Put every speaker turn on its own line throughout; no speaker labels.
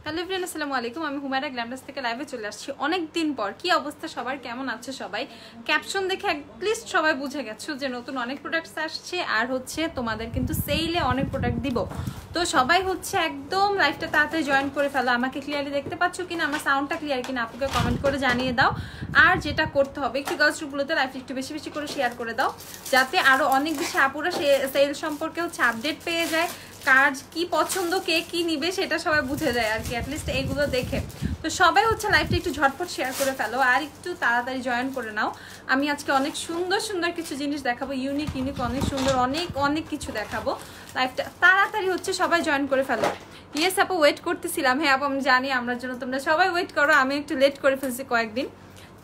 Hello everyone, আসসালামু আলাইকুম। আমি হুমায়রা গ্ল্যামডাস থেকে লাইভে চলে আসছি অনেক দিন পর। কি অবস্থা সবার, কেমন আছে সবাই? ক্যাপশন দেখে অ্যাটলিস্ট সবাই বুঝে গেছো যে নতুন অনেক প্রোডাক্টস আসছে, আর হচ্ছে তোমাদের কিন্তু সেইলে অনেক প্রোডাক্ট দিব। তো সবাই হচ্ছে একদম লাইভটা তাড়াতাড়ি জয়েন করে ফেলো। আমাকে ক্লিয়ারলি দেখতে পাচ্ছ কিনা, আমার সাউন্ডটা ক্লিয়ার কিনা আপুকে কমেন্ট করে জানিয়ে দাও। আর যেটা করতে হবে, একটু গার্লস গ্রুপগুলোতে লাইভটা একটু বেশি বেশি করে শেয়ার করে দাও, যাতে আরো অনেক বেশি আপুরা সেল সম্পর্কে হচ্ছে আপডেট পেয়ে যায়। কার কি পছন্দ, কে কি নিবে সেটা সবাই বুঝে যায় আর কি, অ্যাটলিস্ট এইগুলো দেখে। তো সবাই হচ্ছে লাইভটা একটু ঝটপট শেয়ার করে ফেলো আর একটু তাড়াতাড়ি জয়েন করে নাও। আমি আজকে অনেক সুন্দর সুন্দর কিছু জিনিস দেখাবো, ইউনিক অনেক সুন্দর অনেক কিছু দেখাবো। লাইভটা তাড়াতাড়ি হচ্ছে সবাই জয়েন করে ফেলো। ইয়েস আপু, ওয়েট করতেছিলাম। হ্যাঁ আপু, আমি জানি আমার জন্য তোমরা সবাই ওয়েট করো, আমি একটু লেট করে ফেলছি কয়েকদিন,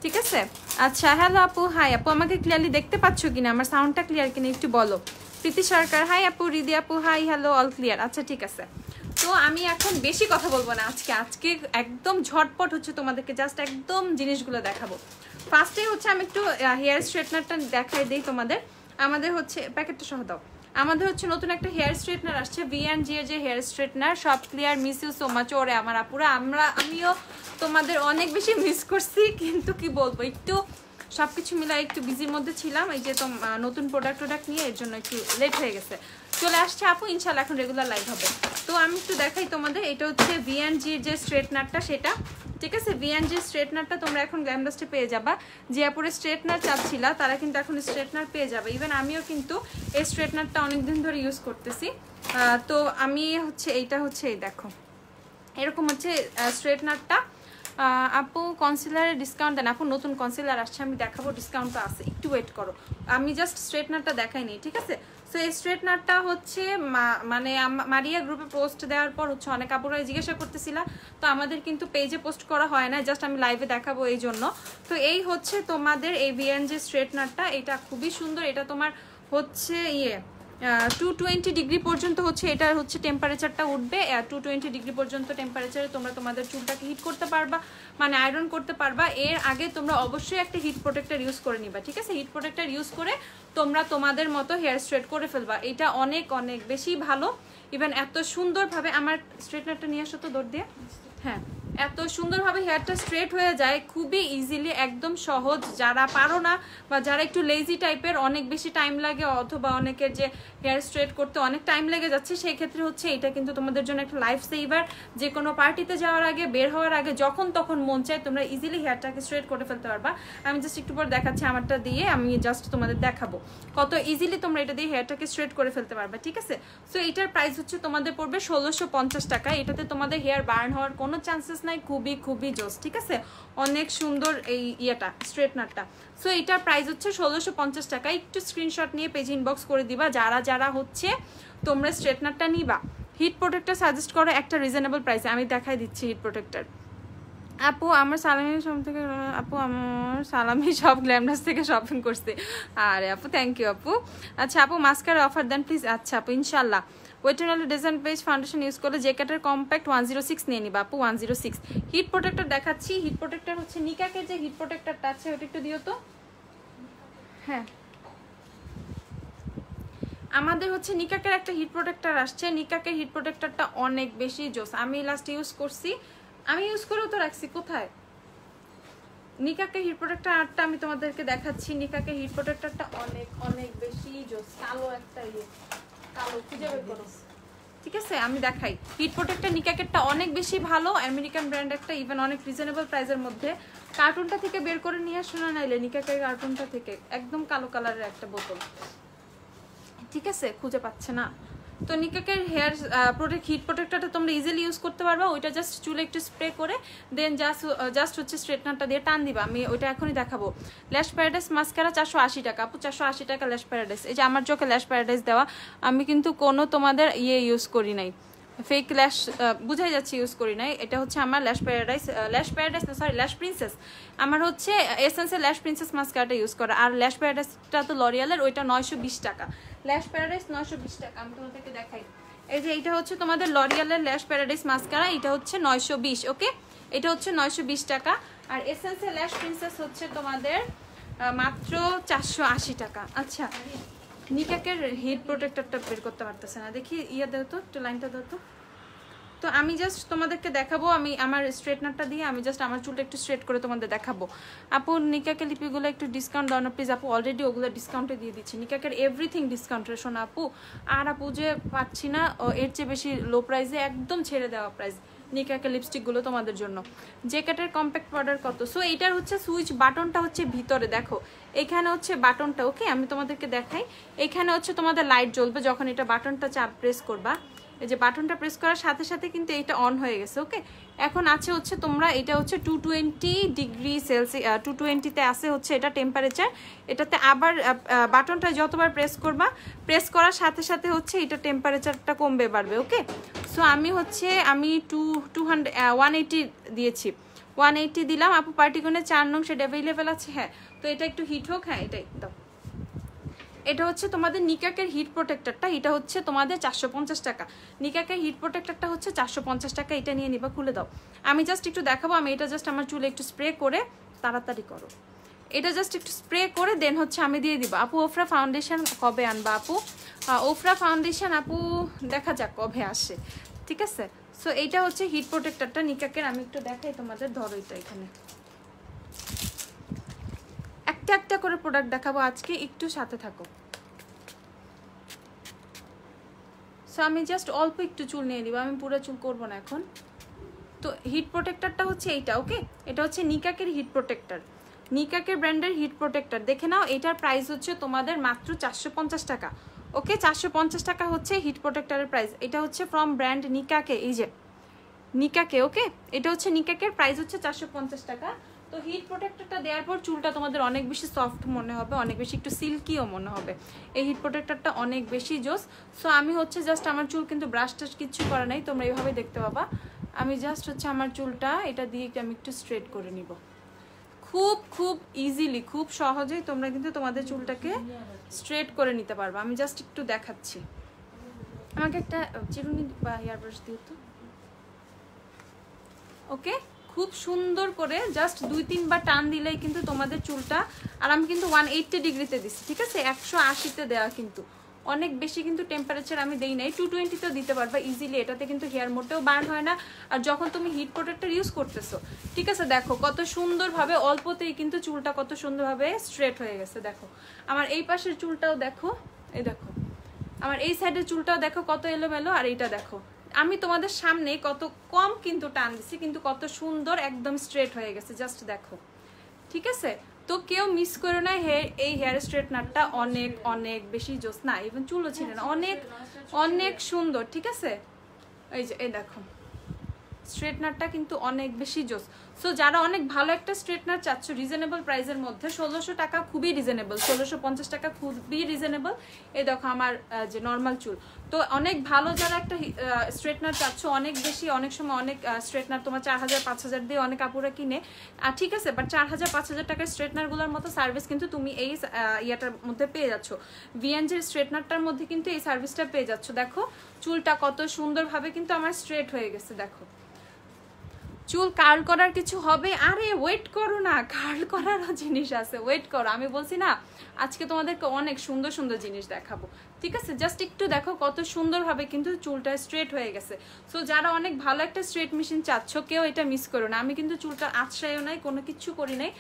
ঠিক আছে? আচ্ছা, হ্যালো আপু, হাই আপু, আমাকে ক্লিয়ারলি দেখতে পাচ্ছ কিনা, আমার সাউন্ডটা ক্লিয়ার কিনা একটু বলো। প্রীতি সরকার হাই আপু, রিদি আপু হাই, হ্যালো, অল ক্লিয়ার। আচ্ছা ঠিক আছে, তো আমি এখন বেশি কথা বলবো না আজকে একদম ঝটপট হচ্ছে তোমাদেরকে জাস্ট একদম জিনিসগুলো দেখাবো। ফার্স্টে হচ্ছে আমি একটু হেয়ার স্ট্রেটনারটা দেখাই দিই তোমাদের। আমাদের হচ্ছে প্যাকেটটা সহ দাও। আমাদের হচ্ছে নতুন একটা হেয়ার স্ট্রেটনার আসছে, V&G এর যে হেয়ার স্ট্রেটনার, সব clear, miss you so much. ওরে আমার আপুরা, আমিও তোমাদের অনেক বেশি মিস করছি, কিন্তু কি বলবো, একটু সবকিছু মিলাই একটু বিজির মধ্যে ছিলাম। এই যে নতুন প্রোডাক্ট নিয়ে, এর জন্য একটু লেট হয়ে গেছে। চলে আসছে আপু, ইনশাল্লাহ এখন রেগুলার লাইভ হবে। তো আমি একটু দেখাই তোমাদের, এটা হচ্ছে V&G এর যে স্ট্রেটনারটা সেটা, ঠিক আছে? V&G স্ট্রেটনারটা তোমরা এখন গ্ল্যামডাস্টে পেয়ে যাবা। যে আপুরে স্ট্রেটনার চাচ্ছিলা তারা কিন্তু এখন স্ট্রেটনার পেয়ে যাবে। ইভেন আমিও কিন্তু এই স্ট্রেটনারটা অনেকদিন ধরে ইউজ করতেছি। তো আমি হচ্ছে এইটা হচ্ছে এই দেখো, এরকম হচ্ছে স্ট্রেটনারটা। আপু কনসিলারের ডিসকাউন্ট দেন। আপু নতুন কনসিলার আসছে, আমি দেখাবো, ডিসকাউন্টটা আছে, একটু ওয়েট করো। আমি জাস্ট স্ট্রেটনারটা দেখাইনি, ঠিক আছে? সো এই স্ট্রেটনারটা হচ্ছে মানে মারিয়া গ্রুপে পোস্ট দেওয়ার পর হচ্ছে অনেক আপুরা জিজ্ঞাসা করতেছিলা, তো আমাদের কিন্তু পেজে পোস্ট করা হয় না, জাস্ট আমি লাইভে দেখাবো এই জন্য। তো এই হচ্ছে তোমাদের এই V&G স্ট্রেটনারটা, এটা খুবই সুন্দর। এটা তোমার হচ্ছে 220 ডিগ্রি পর্যন্ত হচ্ছে এটা হচ্ছে টেম্পারেচারটা উঠবে। 220 ডিগ্রি পর্যন্ত টেম্পারেচারে তোমরা তোমাদের চুলটাকে হিট করতে পারবা, মানে আয়রন করতে পারবা। এর আগে তোমরা অবশ্যই একটা হিট প্রোটেক্টর ইউজ করে নিবা, ঠিক আছে? হিট প্রোটেক্টর ইউজ করে তোমরা তোমাদের মতো হেয়ার স্ট্রেট করে ফেলবা। এটা অনেক বেশি ভালো। ইভেন এত সুন্দরভাবে, আমার স্ট্রেটনারটা নিয়ে আসো তো দৌড় দিয়ে। হ্যাঁ, এত সুন্দরভাবে হেয়ারটা স্ট্রেট হয়ে যায় খুবই ইজিলি, একদম সহজ। যারা পারো না বা যারা একটু লেজি টাইপের, অনেক বেশি টাইম লাগে, অথবা অনেকের যে হেয়ার স্ট্রেট করতে অনেক টাইম লেগে যাচ্ছে, সেই ক্ষেত্রে হচ্ছে এটা কিন্তু তোমাদের জন্য একটা লাইফ সেভার। যে কোনো পার্টিতে যাওয়ার আগে, বের হওয়ার আগে, যখন তখন মন চায় তোমরা ইজিলি হেয়ারটাকে স্ট্রেট করে ফেলতে পারবা। আমি জাস্ট একটু পর দেখাচ্ছি আমারটা দিয়ে, আমি জাস্ট তোমাদের দেখাবো কত ইজিলি তোমরা এটা দিয়ে হেয়ারটাকে স্ট্রেট করে ফেলতে পারবা, ঠিক আছে? সো এটার প্রাইস হচ্ছে তোমাদের পড়বে 1650 টাকা। এটাতে তোমাদের হেয়ার বার্ন হওয়ার কোনো চান্সেস নাই, খুবই জোস, ঠিক আছে? অনেক সুন্দর এই ইয়েটা স্ট্রেটনারটা। সো এটার প্রাইস হচ্ছে 1650 টাকা। একটু স্ক্রিনশট নিয়ে পেজ ইনবক্স করে দিবা যারা হচ্ছে তোমরা স্ট্রেটনারটা নিবা। হিট প্রোটেক্টর সাজেস্ট করো একটা রিজনেবল প্রাইসে, আমি দেখাই দিচ্ছি হিট প্রোটেক্টর। আপু আমার সালামি সব থেকে, আপু আমার সালামি সব গ্ল্যামডাস থেকে শপিং করছে। আরে আপু থ্যাংক ইউ আপু। আচ্ছা আপু মাস্কার অফার দেন প্লিজ। আচ্ছা আপু ইনশাল্লাহ। ওয়েটেনালি ডিজাইন পেজ ফাউন্ডেশন ইউজ করলে জেকেটের কম্প্যাক্ট 106 নিয়ে নিবা আপু, 106। হিট প্রোটেক্টর দেখাচ্ছি। হিট প্রোটেক্টর হচ্ছে নিকাকের যে হিট প্রোটেক্টরটা আছে ওটা একটু দিও তো। হ্যাঁ, আমাদের হচ্ছে নিকাকের একটা হিট প্রোটেক্টর আসছে। নিকাকের হিট প্রোটেক্টরটা অনেক বেশি জোস। আমি লাস্ট ইউজ করছি, আমি ইউজ করেও তো রাখছি। কোথায় নিকাকের হিট প্রোটেক্টর আরটা আমি তোমাদেরকে দেখাচ্ছি। নিকাকের হিট প্রোটেক্টরটা অনেক বেশি জোস। কালো একটা কালো খুঁজে বের করো, ঠিক আছে? আমি দেখাই। হিট প্রোটেক্টর নিকাকেরটা অনেক বেশি ভালো, আমেরিকান ব্র্যান্ড একটা, ইভেন অনেক রিজনেবল প্রাইসের মধ্যে। কার্টুনটা থেকে বের করে নিয়ে শোনা নাইলে, নিকাকের কার্টুনটা থেকে একদম কালো কালারের একটা বোতল, ঠিক আছে? খুঁজে পাচ্ছে না। তো নিকাকের হেয়ার হিট প্রোটেক্টরটা তোমরা ইজিলি ইউজ করতে পারবা। ওইটা জাস্ট চুলে একটু স্প্রে করে দেন জাস্ট হচ্ছে স্ট্রেটনারটা দিয়ে টান দিবা। আমি ওইটা এখনই দেখাবো। ল্যাশ প্যারাডাইস মাস্কারা 480 টাকা আপু, 480 টাকা ল্যাশ প্যারাডাইস। এই যে আমার চোখে ল্যাশ প্যারাডাইস দেওয়া, আমি কিন্তু কোনো তোমাদের ইউজ করি নাই, ফেক ল্যাশ, বুঝাই যাচ্ছে ইউজ করি নাই। এটা হচ্ছে আমার ল্যাশ প্যারাডাইস না, সরি ল্যাশ প্রিন্সেস। আমার হচ্ছে এসেন্সের ল্যাশ প্রিন্সেস মাস্কারাটা ইউজ করা। আর ল্যাশ প্যারাডাইসটা তো লরিয়ালের, ওইটা 920 টাকা। ল্যাশ প্যারাডাইস 920 টাকা। আমি তোমাদেরকে দেখাই, এই যে এইটা হচ্ছে তোমাদের লরিয়ালের ল্যাশ প্যারাডাইস মাস্কারা, এটা হচ্ছে 920, ওকে? এটা হচ্ছে 920 টাকা। আর এসেন্সের ল্যাশ প্রিন্সেস হচ্ছে তোমাদের মাত্র 480 টাকা। আচ্ছা, নিকাকের হিট প্রোটেক্টরটা বের করতে পারতেছে না, দেখি দাও তো, একটু লাইনটা দাও তো। তো আমি জাস্ট তোমাদেরকে দেখাবো, আমি আমার স্ট্রেটনারটা দিয়ে আমি জাস্ট আমার চুলটা একটু স্ট্রেট করে তোমাদের দেখাবো। আপু নিকাকে লিপিগুলো একটু ডিসকাউন্ট দাও না প্লিজ। আপু অলরেডি ওগুলো ডিসকাউন্টে দিয়ে দিচ্ছি, নিকাকের এভরিথিং ডিসকাউন্টে শোনা আপু। আর আপু যে পাচ্ছি না এর চেয়ে বেশি লো প্রাইসে, একদম ছেড়ে দেওয়া প্রাইস নিকাকে লিপস্টিকগুলো তোমাদের জন্য। জেকেটের কম্প্যাক্ট পাউডার কত? সো এইটার হচ্ছে সুইচ বাটনটা হচ্ছে ভিতরে, দেখো এখানে হচ্ছে বাটনটা। ওকে আমি তোমাদেরকে দেখাই, এখানে হচ্ছে তোমাদের লাইট জ্বলবে যখন এটা বাটনটা চাপ প্রেস করবা। এই যে বাটনটা প্রেস করার সাথে সাথে কিন্তু এটা অন হয়ে গেছে। ওকে এখন আছে হচ্ছে তোমরা, এটা হচ্ছে 220 ডিগ্রি সেলসিয়াস, 220-তে আছে হচ্ছে এটা টেম্পারেচার। এটাতে আবার বাটনটা যতবার প্রেস করবা, প্রেস করার সাথে সাথে হচ্ছে এটা টেম্পারেচারটা কমবে বাড়বে। ওকে সো আমি 180 দিয়েছি, 180 দিলাম। আপু পার্টিকনে 4 নং সেটা অ্যাভেলেবেল আছে? হ্যাঁ, তো এটা একটু হিট হোক। হ্যাঁ এটাই দাও। এটা হচ্ছে তোমাদের নিকাকের হিট প্রোটেক্টরটা, এটা হচ্ছে তোমাদের 450 টাকা। নিকাকের হিট প্রোটেক্টরটা হচ্ছে 450 টাকা, এটা নিয়ে নিবা। খুলে দাও, আমি জাস্ট একটু দেখাবো। আমি এটা জাস্ট আমার চুলে একটু স্প্রে করে, তাড়াতাড়ি করো, এটা জাস্ট একটু স্প্রে করে দেন হচ্ছে আমি দিয়ে দিব। আপু ওফরা ফাউন্ডেশন কবে আনবা? আপু ওফরা ফাউন্ডেশন আপু দেখা যাক কবে আসে, ঠিক আছে। সো এইটা হচ্ছে হিট প্রোটেক্টরটা নিকাকের, আমি একটু দেখাই তোমাদের। ধরো এটা এখানে একটা একটা করে প্রোডাক্ট দেখাবো আজকে, একটু সাথে থাকো। সো আমি জাস্ট অল্প একটু চুল নিয়ে দিব, আমি পুরো চুল করবো না এখন। তো হিট প্রোটেক্টরটা হচ্ছে এইটা। ওকে এটা হচ্ছে নিকাকের হিট প্রোটেক্টর, নিকাকের ব্র্যান্ডের হিট প্রোটেক্টর। দেখে নাও এটার প্রাইস হচ্ছে তোমাদের মাত্র 450 টাকা। ওকে 450 টাকা হচ্ছে হিট প্রোটেক্টরের প্রাইস। এটা হচ্ছে ফ্রম ব্র্যান্ড নিকাকে, এই যে নিকাকে। ওকে এটা হচ্ছে নিকাকের প্রাইস হচ্ছে 450 টাকা। তো হিট প্রোটেক্টরটা দেওয়ার পর চুলটা তোমাদের অনেক বেশি সফট মনে হবে, অনেক বেশি একটু সিল্কিও মনে হবে। এই হিট প্রোটেক্টরটা অনেক বেশি জোস। সো আমি হচ্ছে জাস্ট আমার চুল কিন্তু ব্রাশ টাশ কিচ্ছু করা নাই, তোমরা এইভাবে দেখতে পাবা। আমি জাস্ট হচ্ছে আমার চুলটা এটা দিয়ে আমি একটু স্ট্রেট করে নিব। খুব খুব ইজিলি, খুব সহজেই তোমরা কিন্তু তোমাদের চুলটাকে স্ট্রেট করে নিতে পারবে। আমি জাস্ট একটু দেখাচ্ছি। আমাকে একটা চিরুনি বা হেয়ার ব্রাশ দিও তো। ওকে খুব সুন্দর করে জাস্ট 2-3 বার টান দিলেই কিন্তু তোমাদের চুলটা, আর আমি কিন্তু 180 ডিগ্রিতে দিচ্ছি, ঠিক আছে, 180-তে দেওয়া, কিন্তু অনেক বেশি কিন্তু টেম্পারেচার আমি দেই নাই। 220-তেও দিতে পারবা ইজিলি, এটাতে কিন্তু হেয়ার মোটেও বার্ন হয় না। আর যখন তুমি হিট প্রোটেক্টর ইউজ করতেছো, ঠিক আছে, দেখো কত সুন্দরভাবে অল্পতেই কিন্তু চুলটা কত সুন্দরভাবে স্ট্রেট হয়ে গেছে। দেখো আমার এই পাশের চুলটাও দেখো, এই দেখো আমার এই সাইডের চুলটাও দেখো কত এলোমেলো, আর এইটা দেখো আমি তোমাদের সামনে কত কম কিন্তু টান দিছি, কিন্তু কত সুন্দর একদম স্ট্রেট হয়ে গেছে। জাস্ট দেখো, ঠিক আছে। তো কেউ মিস করো না, এই হেয়ার স্ট্রেটনারটা অনেক অনেক বেশি জোস না, ইভেন চুলও ছিল না, অনেক অনেক সুন্দর, ঠিক আছে। এই যে এই দেখো স্ট্রেটনারটা কিন্তু অনেক বেশি জোস। সো যারা অনেক ভালো একটা স্ট্রেটনার চাচ্ছ রিজনেবল প্রাইসের মধ্যে, 1600 টাকা খুবই রিজনেবল, 1650 টাকা খুবই রিজনেবল। এই দেখো আমার যে নর্মাল চুল, তো অনেক ভালো যারা একটা স্ট্রেটনার চাচ্ছ, অনেক বেশি, অনেক সময় অনেক স্ট্রেটনার তোমার 4000-5000 দিয়ে অনেক আপুরা কিনে, ঠিক আছে, বাট 4000-5000 টাকার স্ট্রেটনারগুলোর মতো সার্ভিস কিন্তু তুমি এই ইয়াটার মধ্যে পেয়ে যাচ্ছ। ভিএনজির স্ট্রেটনারটার মধ্যে কিন্তু এই সার্ভিসটা পেয়ে যাচ্ছ। দেখো চুলটা কত সুন্দরভাবে কিন্তু আমার স্ট্রেট হয়ে গেছে। দেখো চুল কার্ল করার কিছু হবে, আরে ওয়েট করো না, কার্ল করারও জিনিস আছে, ওয়েট করো। আমি বলছি না আজকে তোমাদেরকে অনেক সুন্দর সুন্দর জিনিস দেখাবো, ঠিক আছে। জাস্ট একটু দেখো কত সুন্দরভাবে কিন্তু চুলটা স্ট্রেট হয়ে গেছে। সো যারা অনেক ভালো একটা স্ট্রেট মেশিন চাচ্ছ, কেউ এটা মিস করো না। আমি কিন্তু চুলটা আছড়াইও নাই, কোনো কিছু করি নাই,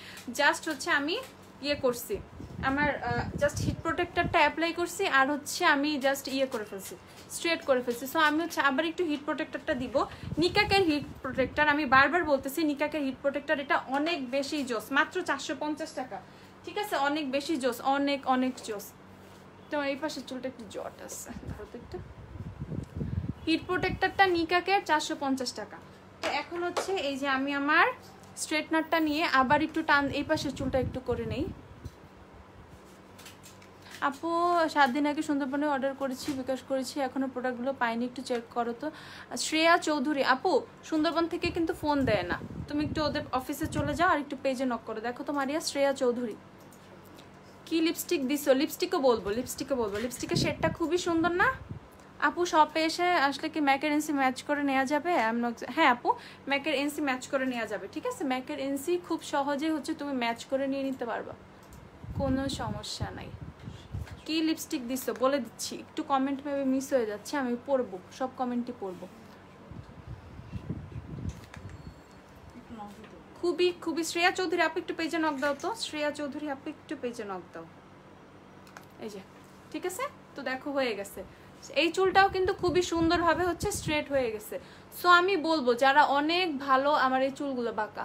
জাস্ট হচ্ছে আমি ইয়ে করছি, আমার জাস্ট হিট প্রোটেক্টরটা অ্যাপ্লাই করছি, আর হচ্ছে আমি জাস্ট ইয়ে করে ফেলছি, স্ট্রেট করে ফেলছি। সো আমি হচ্ছে আবার একটু হিট প্রোটেক্টরটা দিব, নিকাকের হিট প্রোটেক্টর। আমি বারবার বলতেছি নিকাকের হিট প্রোটেক্টর, এটা অনেক বেশি জোস, মাত্র 450 টাকা, ঠিক আছে, অনেক বেশি জোস, অনেক অনেক জোস। তোমার এই পাশের চুলটা একটু জট আছে, ধরো তো একটু। হিট প্রোটেক্টরটা নিকাকের 450 টাকা। তো এখন হচ্ছে এই যে আমি আমার স্ট্রেটনারটা নিয়ে আবার একটু টান, এই পাশের চুলটা একটু করে নেই। আপু 7 দিন আগে সুন্দরবনে অর্ডার করেছি, বিকাশ করেছি, এখনো প্রোডাক্টগুলো পাইনি, একটু চেক করো তো। শ্রেয়া চৌধুরী আপু সুন্দরবন থেকে কিন্তু ফোন দেয় না, তুমি একটু ওদের অফিসে চলে যাও আর একটু পেজে নক করো। দেখো তো মারিয়া, শ্রেয়া চৌধুরী। কি লিপস্টিক দিছো? লিপস্টিকও বলবো, লিপস্টিকের শেডটা খুবই সুন্দর না আপু? শপে এসে আসলে কি ম্যাকের এনসি ম্যাচ করে নেওয়া যাবে? হ্যাঁ আপু, ম্যাকের এনসি ম্যাচ করে নেওয়া যাবে, ঠিক আছে। ম্যাকের এনসি খুব সহজেই হচ্ছে তুমি ম্যাচ করে নিয়ে নিতে পারবা, কোনো সমস্যা নাই। কি লিপস্টিক দিছো বলে দিচ্ছি, একটু কমেন্ট মেবি মিস হয়ে যাচ্ছে, আমি পড়বো, সব কমেন্টই পড়বো। খুবই খুবই শ্রেয়া চৌধুরী আপু একটু পেজে নক দাও তো, শ্রেয়া চৌধুরী আপু একটু পেজে নক দাও। এই যে ঠিক আছে, তো দেখো হয়ে গেছে। এই চুলটাও কিন্তু খুবই সুন্দরভাবে হচ্ছে স্ট্রেট হয়ে গেছে। সো আমি বলবো যারা অনেক ভালো, আমার এই চুলগুলো বাঁকা,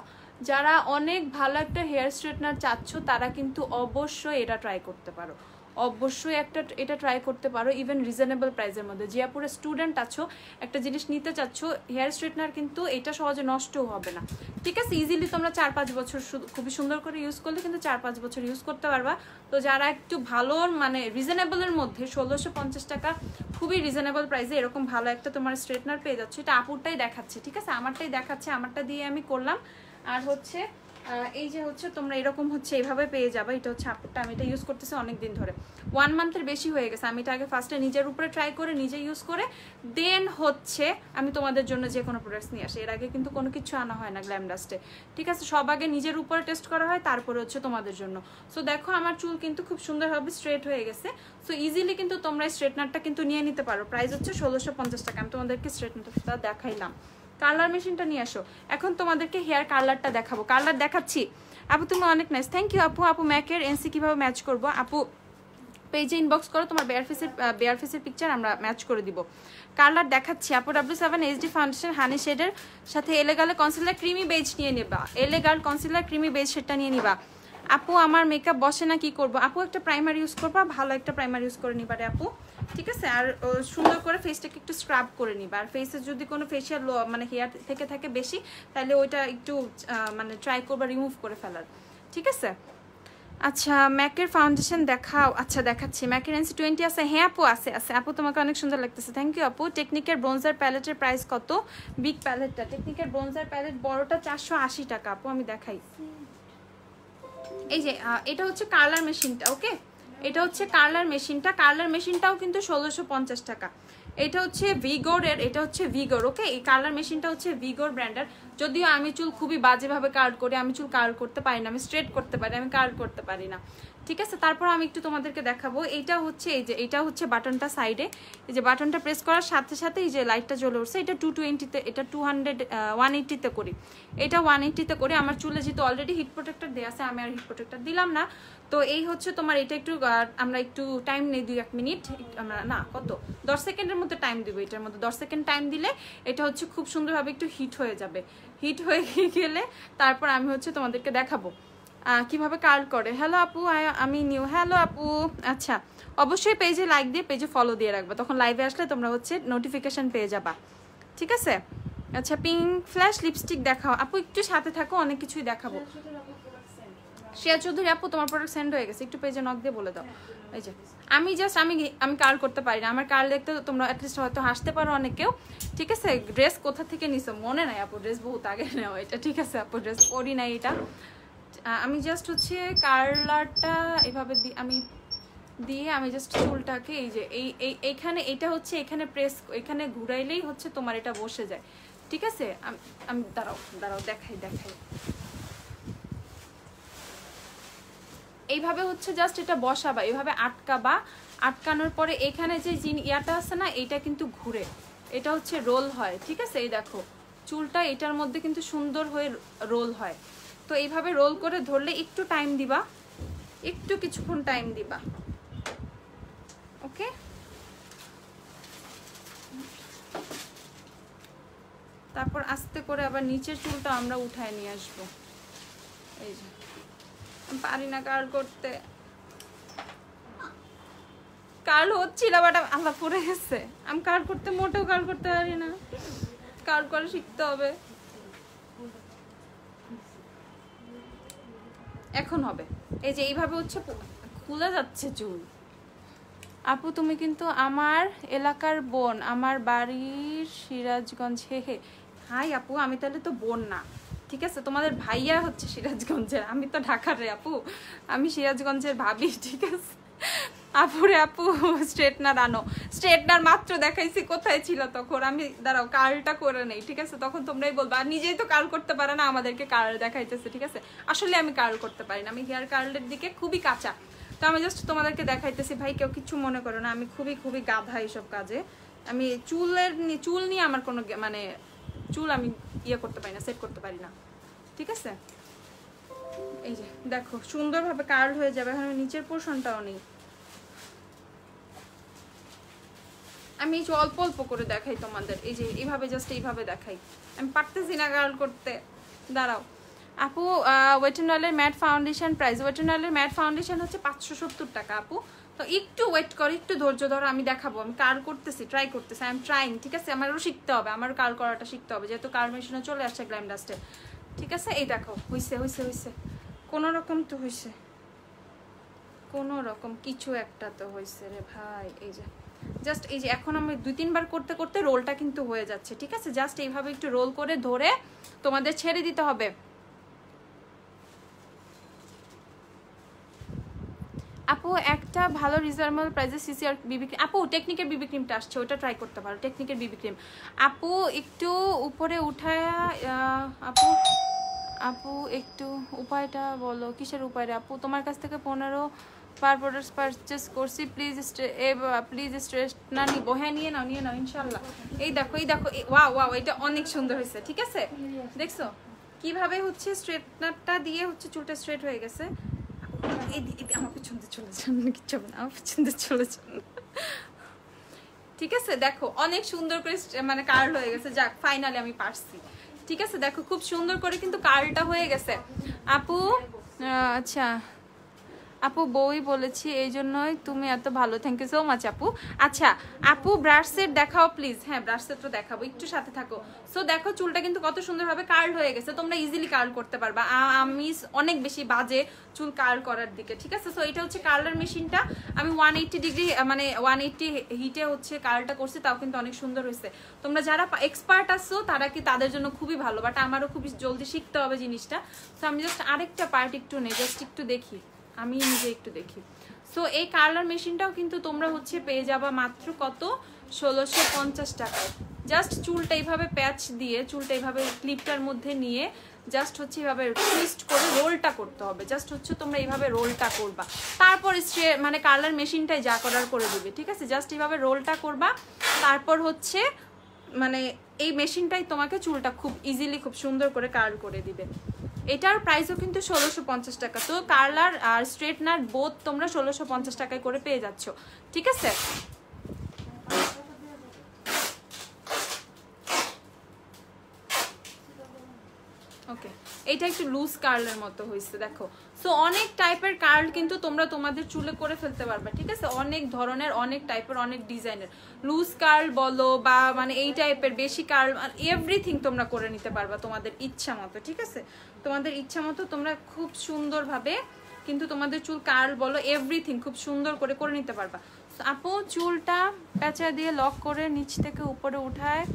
যারা অনেক ভালো একটা হেয়ার স্ট্রেটনার চাচ্ছ তারা কিন্তু অবশ্যই এটা ট্রাই করতে পারো, অবশ্যই এটা ট্রাই করতে পারো, ইভেন রিজনেবল প্রাইসের মধ্যে। জিয়াপুরে স্টুডেন্ট আছো, একটা জিনিস নিতে চাচ্ছ, হেয়ার স্ট্রেটনার কিন্তু এটা সহজে নষ্টও হবে না, ঠিক আছে। ইজিলি তোমরা 4-5 বছর খুবই সুন্দর করে ইউজ করলে কিন্তু 4-5 বছর ইউজ করতে পারবা। তো যারা একটু ভালো মানে রিজনেবলের মধ্যে 1650 টাকা খুবই রিজনেবল প্রাইসে এরকম ভালো একটা তোমার স্ট্রেটনার পেয়ে যাচ্ছে, এটা আপুরটাই দেখাচ্ছে, ঠিক আছে, আমারটাই দেখাচ্ছে, আমারটা দিয়ে আমি করলাম। আর হচ্ছে এই যে হচ্ছে তোমরা এরকম হচ্ছে এইভাবে পেয়ে যাবে। এটা হচ্ছে আপুরটা, আমি এটা ইউজ করতেছি অনেকদিন ধরে, 1 মান্থের বেশি হয়ে গেছে। আমি এটা আগে ফার্স্টে নিজের উপরে ট্রাই করে নিজে ইউজ করে দেন হচ্ছে আমি তোমাদের জন্য যে কোনো প্রোডাক্টস নিয়ে আসি। এর আগে কিন্তু কোনো কিছু আনা হয় না গ্ল্যামডাস্টে, ঠিক আছে। সব আগে নিজের উপরে টেস্ট করা হয়, তারপরে হচ্ছে তোমাদের জন্য। সো দেখো আমার চুল কিন্তু খুব সুন্দরভাবে স্ট্রেট হয়ে গেছে। সো ইজিলি কিন্তু তোমরা স্ট্রেটনারটা কিন্তু নিয়ে নিতে পারো। প্রাইস হচ্ছে 1650 টাকা। আমি তোমাদেরকে স্ট্রেটনারটা দেখাইলাম। কালার মেশিনটা নিয়ে আসো। এখন তোমাদেরকে হেয়ার কালারটা দেখাবো। কালার দেখাচ্ছি। আপু তুমি অনেক নাইস, থ্যাংক ইউ আপু। আপু ম্যাকের এনসি কিভাবে ম্যাচ করবো? আপু পেজে ইনবক্স করো, তোমার বেয়ার ফেসের পিকচার আমরা ম্যাচ করে দিব। কালার দেখাচ্ছি আপু। W7 HD ফাউন্ডেশন হানি শেডের সাথে এলেগালে কনসিলার ক্রিমি বেজ নিয়ে নিবা, এলেগাল কনসিলার ক্রিমি বেজ সেটা নিয়ে নিবা। আপু আমার মেকআপ বসে না, কি করবো? আপু একটা প্রাইমার ইউজ করবা, ভালো একটা প্রাইমার ইউজ করে নিবা রে আপু, ঠিক আছে। আর সুন্দর করে ফেসটাকে একটু স্ক্রাব করে নিবা। আর ফেসে যদি কোনো ফেসিয়াল মানে হেয়ার থেকে থাকে বেশি, তাহলে ওইটা একটু মানে ট্রাই করবা রিমুভ করে ফেলার, ঠিক আছে। আচ্ছা ম্যাকের ফাউন্ডেশন দেখাও। আচ্ছা দেখাচ্ছি। ম্যাকের এনসি 20 আছে? হ্যাঁ আপু আছে আছে আপু, তোমাকে অনেক সুন্দর লাগতেছে, থ্যাংক ইউ আপু। টেকনিকের ব্রোঞ্জার প্যালেটের প্রাইস কত? বিগ প্যালেটটা, টেকনিকের ব্রোঞ্জার প্যালেট বড়টা 480 টাকা আপু, আমি দেখাই। এই যে এটা হচ্ছে কালার মেশিনটা, ওকে, এটা হচ্ছে কালার মেশিনটা। কালার মেশিনটাও কিন্তু 1650 টাকা। এটা হচ্ছে ভিগোরের, এটা হচ্ছে ভিগোর, ওকে। এই কালার মেশিনটা হচ্ছে ভিগোর ব্র্যান্ডের। যদিও আমি চুল খুবই বাজেভাবে কার্ল করি, আমি চুল কার্ল করতে পারি না, আমি স্ট্রেট করতে পারি, আমি কার্ল করতে পারি না, ঠিক আছে। তারপর আমি একটু তোমাদেরকে দেখাবো। এইটা হচ্ছে এই যে এটা হচ্ছে বাটনটা সাইডে, এই যে বাটনটা প্রেস করার সাথে সাথে এই যে লাইটটা জ্বলে উঠছে। এটা 220-তে, এটা 180-তে করি, এটা 180-তে করি। আমার চুলে যেহেতু অলরেডি হিট প্রোটেক্টর দেওয়া আছে, আমি আর হিট প্রোটেক্টর দিলাম না। তো এই হচ্ছে তোমার এটা একটু আমরা একটু টাইম নেই, 2-1 মিনিট, আমরা না কত 10 সেকেন্ডের মধ্যে টাইম দিব। এটার মধ্যে 10 সেকেন্ড টাইম দিলে এটা হচ্ছে খুব সুন্দরভাবে একটু হিট হয়ে যাবে। হিট হয়ে গেলে তারপর আমি হচ্ছে তোমাদেরকে দেখাবো কিভাবে কার্ল করে। হ্যালো আপু, আমি নিউ। হ্যালো আপু। আচ্ছা অবশ্যই পেজে লাইক দিয়ে পেজে ফলো দিয়ে রাখবে, তখন লাইভে আসলে তোমরা হচ্ছে নোটিফিকেশন পেয়ে যাবা, ঠিক আছে। আচ্ছা পিঙ্ক ফ্ল্যাশ লিপস্টিক দেখাও আপু, একটু সাথে থাকো, অনেক কিছুই দেখাবো। শ্রেয়া চৌধুরী আপু তোমার প্রোডাক্ট সেন্ড হয়ে গেছে, একটু পেজে নক দিয়ে বলে দাও। এই যে আমি জাস্ট আমি কার্ল করতে পারি না, আমার কার্ল দেখতে তোমরা অ্যাটলিস্ট হয়তো হাসতে পারো অনেকেও, ঠিক আছে। ড্রেস কোথা থেকে নিছো মনে নাই আপু, ড্রেস বহুত আগে নেওয়া এটা, ঠিক আছে আপু, ড্রেস পরি নাই এটা। আমি জাস্ট হচ্ছে কার্লারটা এভাবে দিয়ে আমি জাস্ট চুলটাকে এই যে এইখানে, এটা হচ্ছে এখানে প্রেস, এখানে ঘুরাইলেই হচ্ছে তোমার এটা বসে যায়, ঠিক আছে। আমি দাঁড়াও দেখাই এইভাবে হচ্ছে জাস্ট এটা বসাবা, এইভাবে আটকাবা। আটকানোর পরে এখানে যে ইয়াটা আছে না, এটা কিন্তু ঘুরে, এটা হচ্ছে রোল হয়, ঠিক আছে। এই দেখো চুলটা এটার মধ্যে কিন্তু সুন্দর হয়ে রোল হয়। তো এইভাবে রোল করে ধরলে একটু টাইম দিবা, একটু কিছুক্ষণ টাইম দিবা, ওকে। তারপর আস্তে করে আবার নিচের চুলটা আমরা উঠায় নিয়ে আসবো। এই যে পারি না কার্ল করতে, কার্ল হচ্ছিল বাট আল্লাহ পড়ে গেছে। আমি কার্ল করতে মোটেও কার্ল করতে পারি না, কার্ল করে শিখতে হবে। এখন হবে এই যে এইভাবে হচ্ছে খুলে যাচ্ছে চুল। আপু তুমি কিন্তু আমার এলাকার বোন, আমার বাড়ির সিরাজগঞ্জ। হে হাই আপু, আমি তাহলে তো বোন না, ঠিক আছে। তোমাদের ভাইয়া হচ্ছে সিরাজগঞ্জের, আমি তো ঢাকার রে আপু, আমি সিরাজগঞ্জের ভাবি, ঠিক আছে। আপুরে আপু স্ট্রেটনার আনো, স্ট্রেটনার মাত্র দেখাইছি, কোথায় ছিল তখন? আমি দাঁড়াও কার্লটা করে নেই, ঠিক আছে, তখন তোমরাই বলবা। আর নিজেই তো কার্ল করতে পারে না, আমাদেরকে কার্ল দেখাইতেছে, ঠিক আছে। আসলে আমি কার্ল করতে পারি না, আমি হেয়ার কার্লের দিকে খুবই কাঁচা। তো আমি জাস্ট তোমাদেরকে দেখাইতেছি, ভাই কেউ কিছু মনে করো না, আমি খুবই গাধা এইসব কাজে। আমি চুল নিয়ে আমার কোনো মানে চুল আমি করতে পারি না, সেট করতে পারি না, ঠিক আছে? এই যে দেখো সুন্দরভাবে কার্ল হয়ে যাবে। এখন নিচের পোর্শনটাও নেই, আমি এই যে অল্প অল্প করে দেখাই তোমাদের, এই যে এইভাবে জাস্ট এইভাবে দেখাই, আমি পারতেছি না কার্ল করতে। দাঁড়াও আপু, ওয়েট এন্ড ওয়ালের matte foundation price, wet and ওয়ালের ম্যাট ফাউন্ডেশন হচ্ছে 570 টাকা আপু। তো একটু ওয়েট করো, একটু ধৈর্য ধরো, আমি দেখাবো। আমি কার্ল করতেছি, ট্রাই করতেছি, আই এম ট্রাইং, ঠিক আছে? আমারও শিখতে হবে, আমারও কার্ল করাটা শিখতে হবে, যেহেতু কার্ল মেশিনে চলে আসছে গ্ল্যাম ডাস্টে, ঠিক আছে? এই দেখো হইছে হইছে হইছে, কোনো রকম তো হইছে, কোনো রকম কিছু একটা তো হইছে রে ভাই। এই যে জাস্ট এই যে এখন আমি 2-3 বার করতে করতে রোলটা কিন্তু হয়ে যাচ্ছে, ঠিক আছে? জাস্ট এইভাবে একটু রোল করে ধরে তোমাদের ছেড়ে দিতে হবে। আপু একটা ভালো রিজনেবল প্রাইসে সিসি আর বিবি ক্রিম, আপু টেকনিকের বিবি ক্রিমটা আসছে, ওটা ট্রাই করতে পারো, টেকনিকের বিবি ক্রিম। আপু একটু উপরে উঠায়, আপু আপু একটু উপায়টা বলো, কিসের উপায় রে আপু? তোমার কাছ থেকে 15 পার প্রোডাক্টস পারচেস করছি, প্লিজ প্লিজ স্ট্রেস না নিব। হ্যাঁ নিয়ে নাও, নিয়ে নাও ইনশাল্লাহ। এই দেখো এই দেখো, ওয়াও ওয়াও, এটা অনেক সুন্দর হয়েছে, ঠিক আছে? দেখছো কিভাবে হচ্ছে স্ট্রেটনারটা দিয়ে হচ্ছে চুলটা স্ট্রেট হয়ে গেছে। আমার পিছনে চলে যান, কিচ্ছু হবে না, আমার পিছনে চলে যান, ঠিক আছে? দেখো অনেক সুন্দর করে মানে কার্ল হয়ে গেছে। যাক ফাইনালি আমি পারছি, ঠিক আছে? দেখো খুব সুন্দর করে কিন্তু কার্লটা হয়ে গেছে আপু। আচ্ছা আপু বউই বলেছি এই জন্যই তুমি এত ভালো, থ্যাংক ইউ সো মাচ আপু। আচ্ছা আপু ব্রাশ সেট দেখাও প্লিজ। হ্যাঁ ব্রাশ সেটটা দেখাবো, একটু সাথে থাকো। সো দেখো চুলটা কিন্তু কত সুন্দরভাবে কার্ল হয়ে গেছে, তোমরা ইজিলি কার্ল করতে পারবা। আমি অনেক বেশি বাজে চুল কার্ল করার দিকে, ঠিক আছে? সো এটা হচ্ছে কার্লার মেশিনটা, আমি 180 ডিগ্রি মানে 180 হিটে হচ্ছে কার্লটা করছি, তাও কিন্তু অনেক সুন্দর হয়েছে। তোমরা যারা এক্সপার্ট আছো তারা কি তাদের জন্য খুবই ভালো, বাট আমারও খুব জলদি শিখতে হবে জিনিসটা। সো আমি জাস্ট আরেকটা পার্ট একটু নেই, জাস্ট একটু দেখি, আমি নিজে একটু দেখি। সো এই কার্লার মেশিনটাও কিন্তু তোমরা হচ্ছে পেয়ে যাবা মাত্র কত, 1650 টাকায়। জাস্ট চুলটা এইভাবে প্যাচ দিয়ে, চুলটা এইভাবে ক্লিপটার মধ্যে নিয়ে জাস্ট হচ্ছে এইভাবে টুইস্ট করে রোলটা করতে হবে। জাস্ট হচ্ছে তোমরা এইভাবে রোলটা করবা, তারপর মানে কার্লার মেশিনটাই যা করার করে দিবে, ঠিক আছে? জাস্ট এইভাবে রোলটা করবা, তারপর হচ্ছে মানে এই মেশিনটাই তোমাকে চুলটা খুব ইজিলি খুব সুন্দর করে কার্ল করে দিবে। এটার প্রাইসও কিন্তু 1650 টাকা। তো কার্লার আর স্ট্রেটনার বোথ তোমরা 1650 টাকায় করে পেয়ে যাচ্ছ, ঠিক আছে? ওকে, এটা একটু লুজ কার্লের মতো হয়েছে দেখো। সো অনেক টাইপের কার্ল কিন্তু তোমরা তোমাদের চুলে করে ফেলতে পারবে, ঠিক আছে? অনেক ধরনের, অনেক টাইপের, অনেক ডিজাইনের লুজ কার্ল বলো বা মানে এই টাইপের বেশি কার্ল, এভরিথিং তোমরা করে নিতে পারবা তোমাদের ইচ্ছা মতো, ঠিক আছে? তোমাদের ইচ্ছা মতো তোমরা খুব সুন্দরভাবে কিন্তু তোমাদের চুল কার্ল বলো এভরিথিং খুব সুন্দর করে করে নিতে পারবা। আপু চুলটা প্যাঁচা দিয়ে লক করে নিচ থেকে উপরে উঠায়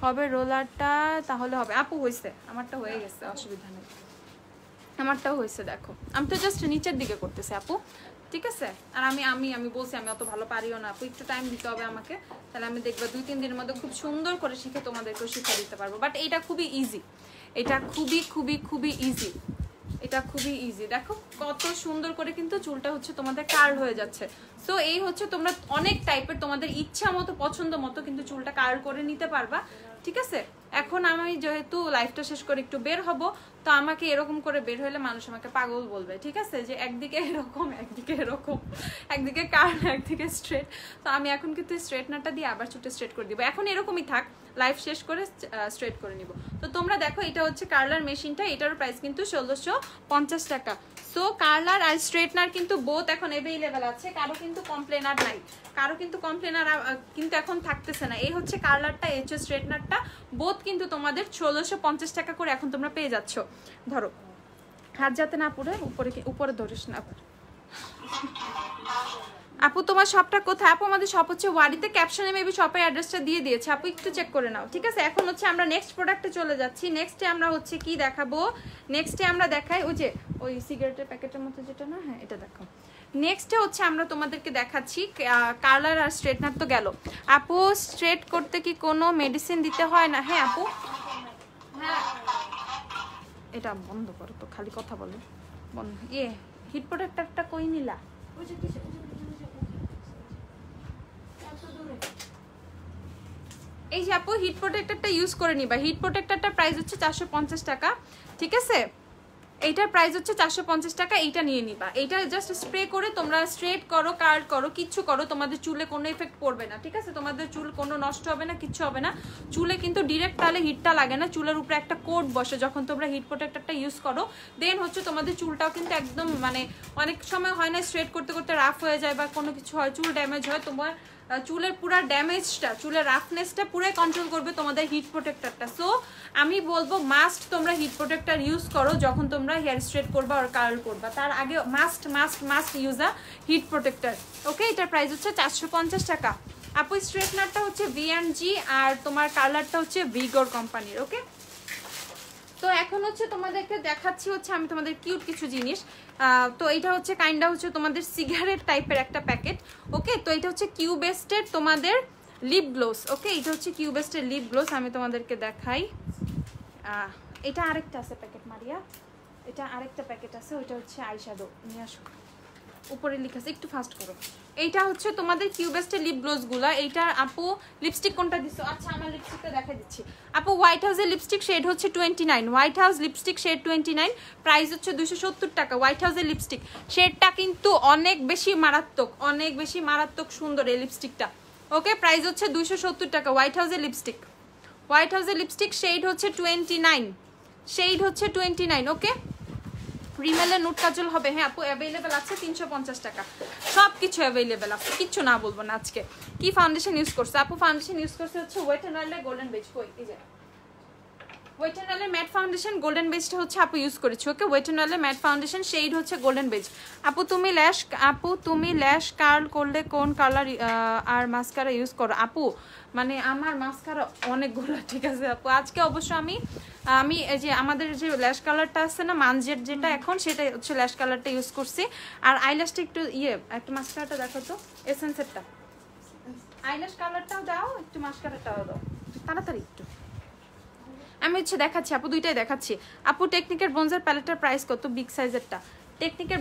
হবে রোলারটা, তাহলে হবে? আপু হয়েছে, আমারটা হয়ে গেছে, অসুবিধা নেই, আমারটাও হয়েছে। দেখো আমি তো জাস্ট নিচের দিকে করতেছি আপু, ঠিক আছে? আর আমি আমি আমি বলছি আমি অত ভালো পারিও না আপু, একটু টাইম দিতে হবে আমাকে, তাহলে আমি দেখবো 2-3 দিনের মধ্যে খুব সুন্দর করে শিখে তোমাদেরকেও শিখিয়ে দিতে পারবো। বাট এইটা খুবই ইজি, এটা খুবই খুবই খুবই ইজি, এটা খুবই ইজি। দেখো কত সুন্দর করে কিন্তু চুলটা হচ্ছে তোমাদের কার্ল হয়ে যাচ্ছে। সো এই হচ্ছে তোমরা অনেক টাইপের তোমাদের ইচ্ছা মতো পছন্দ মতো কিন্তু চুলটা কার্ল করে নিতে পারবা, ঠিক আছে? এখন আমি যেহেতু লাইফটা শেষ করে একটু বের হব, তো আমাকে এরকম করে বের হলে মানুষ আমাকে পাগল বলবে, ঠিক আছে? যে একদিকে এরকম একদিকে এরকম, একদিকে কার্ল একদিকে স্ট্রেট। তো আমি এখন কিন্তু স্ট্রেটনারটা দিয়ে আবার চুলটা স্ট্রেট করে দিব, এখন এরকমই থাক, লাইফ শেষ করে স্ট্রেট করে নিব। তো তোমরা দেখো এটা হচ্ছে কার্লার মেশিনটা, এটার প্রাইস কিন্তু 1650 টাকা। সো কার্লার আর স্ট্রেটনার কিন্তু বোথ এখন অ্যাভেলেবেল আছে, কারো কিন্তু কমপ্লেনার নাই, কারো কিন্তু কমপ্লেনার কিন্তু এখন থাকতেছে না। এই হচ্ছে কার্লারটা, এই হচ্ছে স্ট্রেটনারটা, বোথ কিন্তু তোমাদের 1650 টাকা করে এখন তোমরা পেয়ে যাচ্ছ। ধরো হাত যাতে না পুরো উপরে, উপরে ধরিস না। আপু তোমার শপটা কোথায়? আপু আমাদের শপ হচ্ছে ওয়ারিতে, ক্যাপশনে মেবি শপের অ্যাড্রেসটা দিয়ে দিয়েছে, আপু একটু চেক করে নাও, ঠিক আছে? এখন হচ্ছে আমরা নেক্সট প্রোডাক্টে চলে যাচ্ছি। নেক্সটে আমরা হচ্ছে কি দেখাবো, নেক্সটে আমরা দেখাই ওই যে ওই সিগারেটের প্যাকেটের মতো যেটা না, হ্যাঁ এটা দেখো। নেক্সটে হচ্ছে আমরা তোমাদেরকে দেখাচ্ছি কার্লার আর স্ট্রেটনার তো গেল। আপু স্ট্রেট করতে কি কোনো মেডিসিন দিতে হয় না? হ্যাঁ আপু, হ্যাঁ এটা বন্ধ করো তো, খালি কথা বলো বন্ধ। হিট প্রোটেক্টরটা কই নিলা? এই যে আপু হিট প্রোটেক্টরটা ইউজ করে নিবা। হিট প্রোটেক্টরটার প্রাইস হচ্ছে 450 টাকা, ঠিক আছে? এইটার প্রাইস হচ্ছে 450 টাকা। এইটা নিয়ে নিবা। এইটা জাস্ট স্প্রে করে তোমরা স্ট্রেট করো, কার্ল করো, কিচ্ছু করো, তোমাদের চুলে কোনো এফেক্ট পড়বে না, ঠিক আছে? তোমাদের চুল কোনো নষ্ট হবে না, কিচ্ছু হবে না। চুলে কিন্তু ডিরেক্ট তাহলে হিটটা লাগে না, চুলের উপরে একটা কোট বসে যখন তোমরা হিট প্রোটেক্টরটা ইউজ করো। দেন হচ্ছে তোমাদের চুলটাও কিন্তু একদম মানে অনেক সময় হয় না স্ট্রেট করতে করতে রাফ হয়ে যায় বা কোনো কিছু হয়, চুল ড্যামেজ হয়, তোমার চুলের পুরা ড্যামেজটা, চুলের রাফনেসটা পুরো কন্ট্রোল করবে তোমাদের হিট প্রোটেক্টরটা। সো আমি বলবো মাস্ট তোমরা হিট প্রোটেক্টর ইউজ করো যখন তোমরা হেয়ার স্ট্রেট করবা আর কার্ল করবা, তার আগে must must must use a heat protector. Okay, এটার প্রাইস হচ্ছে 450 টাকা। আপু স্ট্রেটনারটা হচ্ছে V&G আর তোমার কালারটা হচ্ছে ভিগোর কোম্পানির। ওকে, তো এখন হচ্ছে তোমাদেরকে দেখাচ্ছি হচ্ছে আমি তোমাদের কিউট কিছু জিনিস। তো এটা হচ্ছে কাইন্ডা হচ্ছে তোমাদের সিগারেট টাইপের একটা প্যাকেট। ওকে, তো এটা হচ্ছে কিউবেস্টের তোমাদের লিপ গ্লোস। ওকে, এটা হচ্ছে কিউবেস্টের লিপ গ্লোস, আমি তোমাদেরকে দেখাই। এটা আরেকটা আছে প্যাকেট মারিয়া, এটা আরেকটা প্যাকেট আছে, ওইটা হচ্ছে আইশ্যাডো। নিয়ে আসো, উপরে লেখা আছে, একটু ফাস্ট করো। এইটা হচ্ছে তোমাদের কিউবেস্টের লিপ গ্লোস গুলা। এইটা আপু লিপস্টিক কোনটা দিছো? আচ্ছা আমার লিপস্টিকটা দেখা দিচ্ছি আপু। হোয়াইট হাউসের লিপস্টিক শেড হচ্ছে 29, white house lipstick shade 29, price হচ্ছে 270 টাকা। হোয়াইট হাউসের লিপস্টিক শেডটা কিন্তু অনেক বেশি মারাত্মক, অনেক বেশি মারাত্মক সুন্দর এই লিপস্টিকটা। ওকে, প্রাইস হচ্ছে 270 টাকা। হোয়াইট হাউসের লিপস্টিক, হোয়াইট হাউসের লিপস্টিক শেড হচ্ছে 29, শেড হচ্ছে 29। ওকে, রিমেলের নুট কাজল হবে, হ্যাঁ আপু অ্যাভেলেবেল আছে 350 টাকা। সব কিছু অ্যাভেলেবেল আছে, কিচ্ছু না বলবো না আজকে। কি ফাউন্ডেশন ইউজ করছে আপু? ফাউন্ডেশন ইউজ করছে হচ্ছে ওয়েট এন্ড ওয়াইল্ডের গোল্ডেন বেজ। কই এই যে ওয়েট এন্ড ওয়াইল্ডের ম্যাট ফাউন্ডেশন গোল্ডেন বেজটা হচ্ছে আপু ইউজ করেছি। ওকে, ওয়েট এন্ড ওয়াইল্ডের ম্যাট ফাউন্ডেশন শেড হচ্ছে গোল্ডেন বেজ। আপু তুমি ল্যাশ কার্ল করলে কোন কালার আর মাস্কারা ইউজ করো? আপু মানে আমার মাস্কারা অনেকগুলো, ঠিক আছে আপু। আজকে অবশ্য আমি এই যে আমাদের যে ল্যাশ কালারটা আছে না মানজের যেটা এখন, সেটা হচ্ছে ল্যাশ কালারটা ইউজ করছি। আর আইল্যাশটা একটু একটা মাস্কারাটা দেখো তো, এসেন্সেরটা আইল্যাশ কালারটাও দাও, একটু মাস্কারাটাও দাও তাড়াতাড়ি একটু। আমি হচ্ছে দেখাচ্ছি আপু, দুইটাই দেখাচ্ছি আপু। টেকনিকের ব্রোঞ্জার প্যালেটটার প্রাইস কত? বিগ সাইজেরটা। টেকনিকের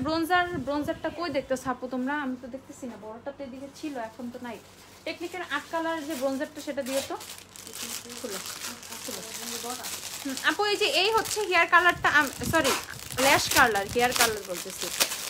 ব্রোঞ্জারটা কই দেখতেছো আপু তোমরা? আমি তো দেখতেছি না, বড়টা তো এদিকে ছিল, এখন তো নাই। টেকনিকের 8 কালার যে ব্রোঞ্জারটা সেটা দিও তো। আপু এই যে এই হচ্ছে হেয়ার কালারটা, সরি ল্যাশ কালার, হেয়ার কালার বলতেছি।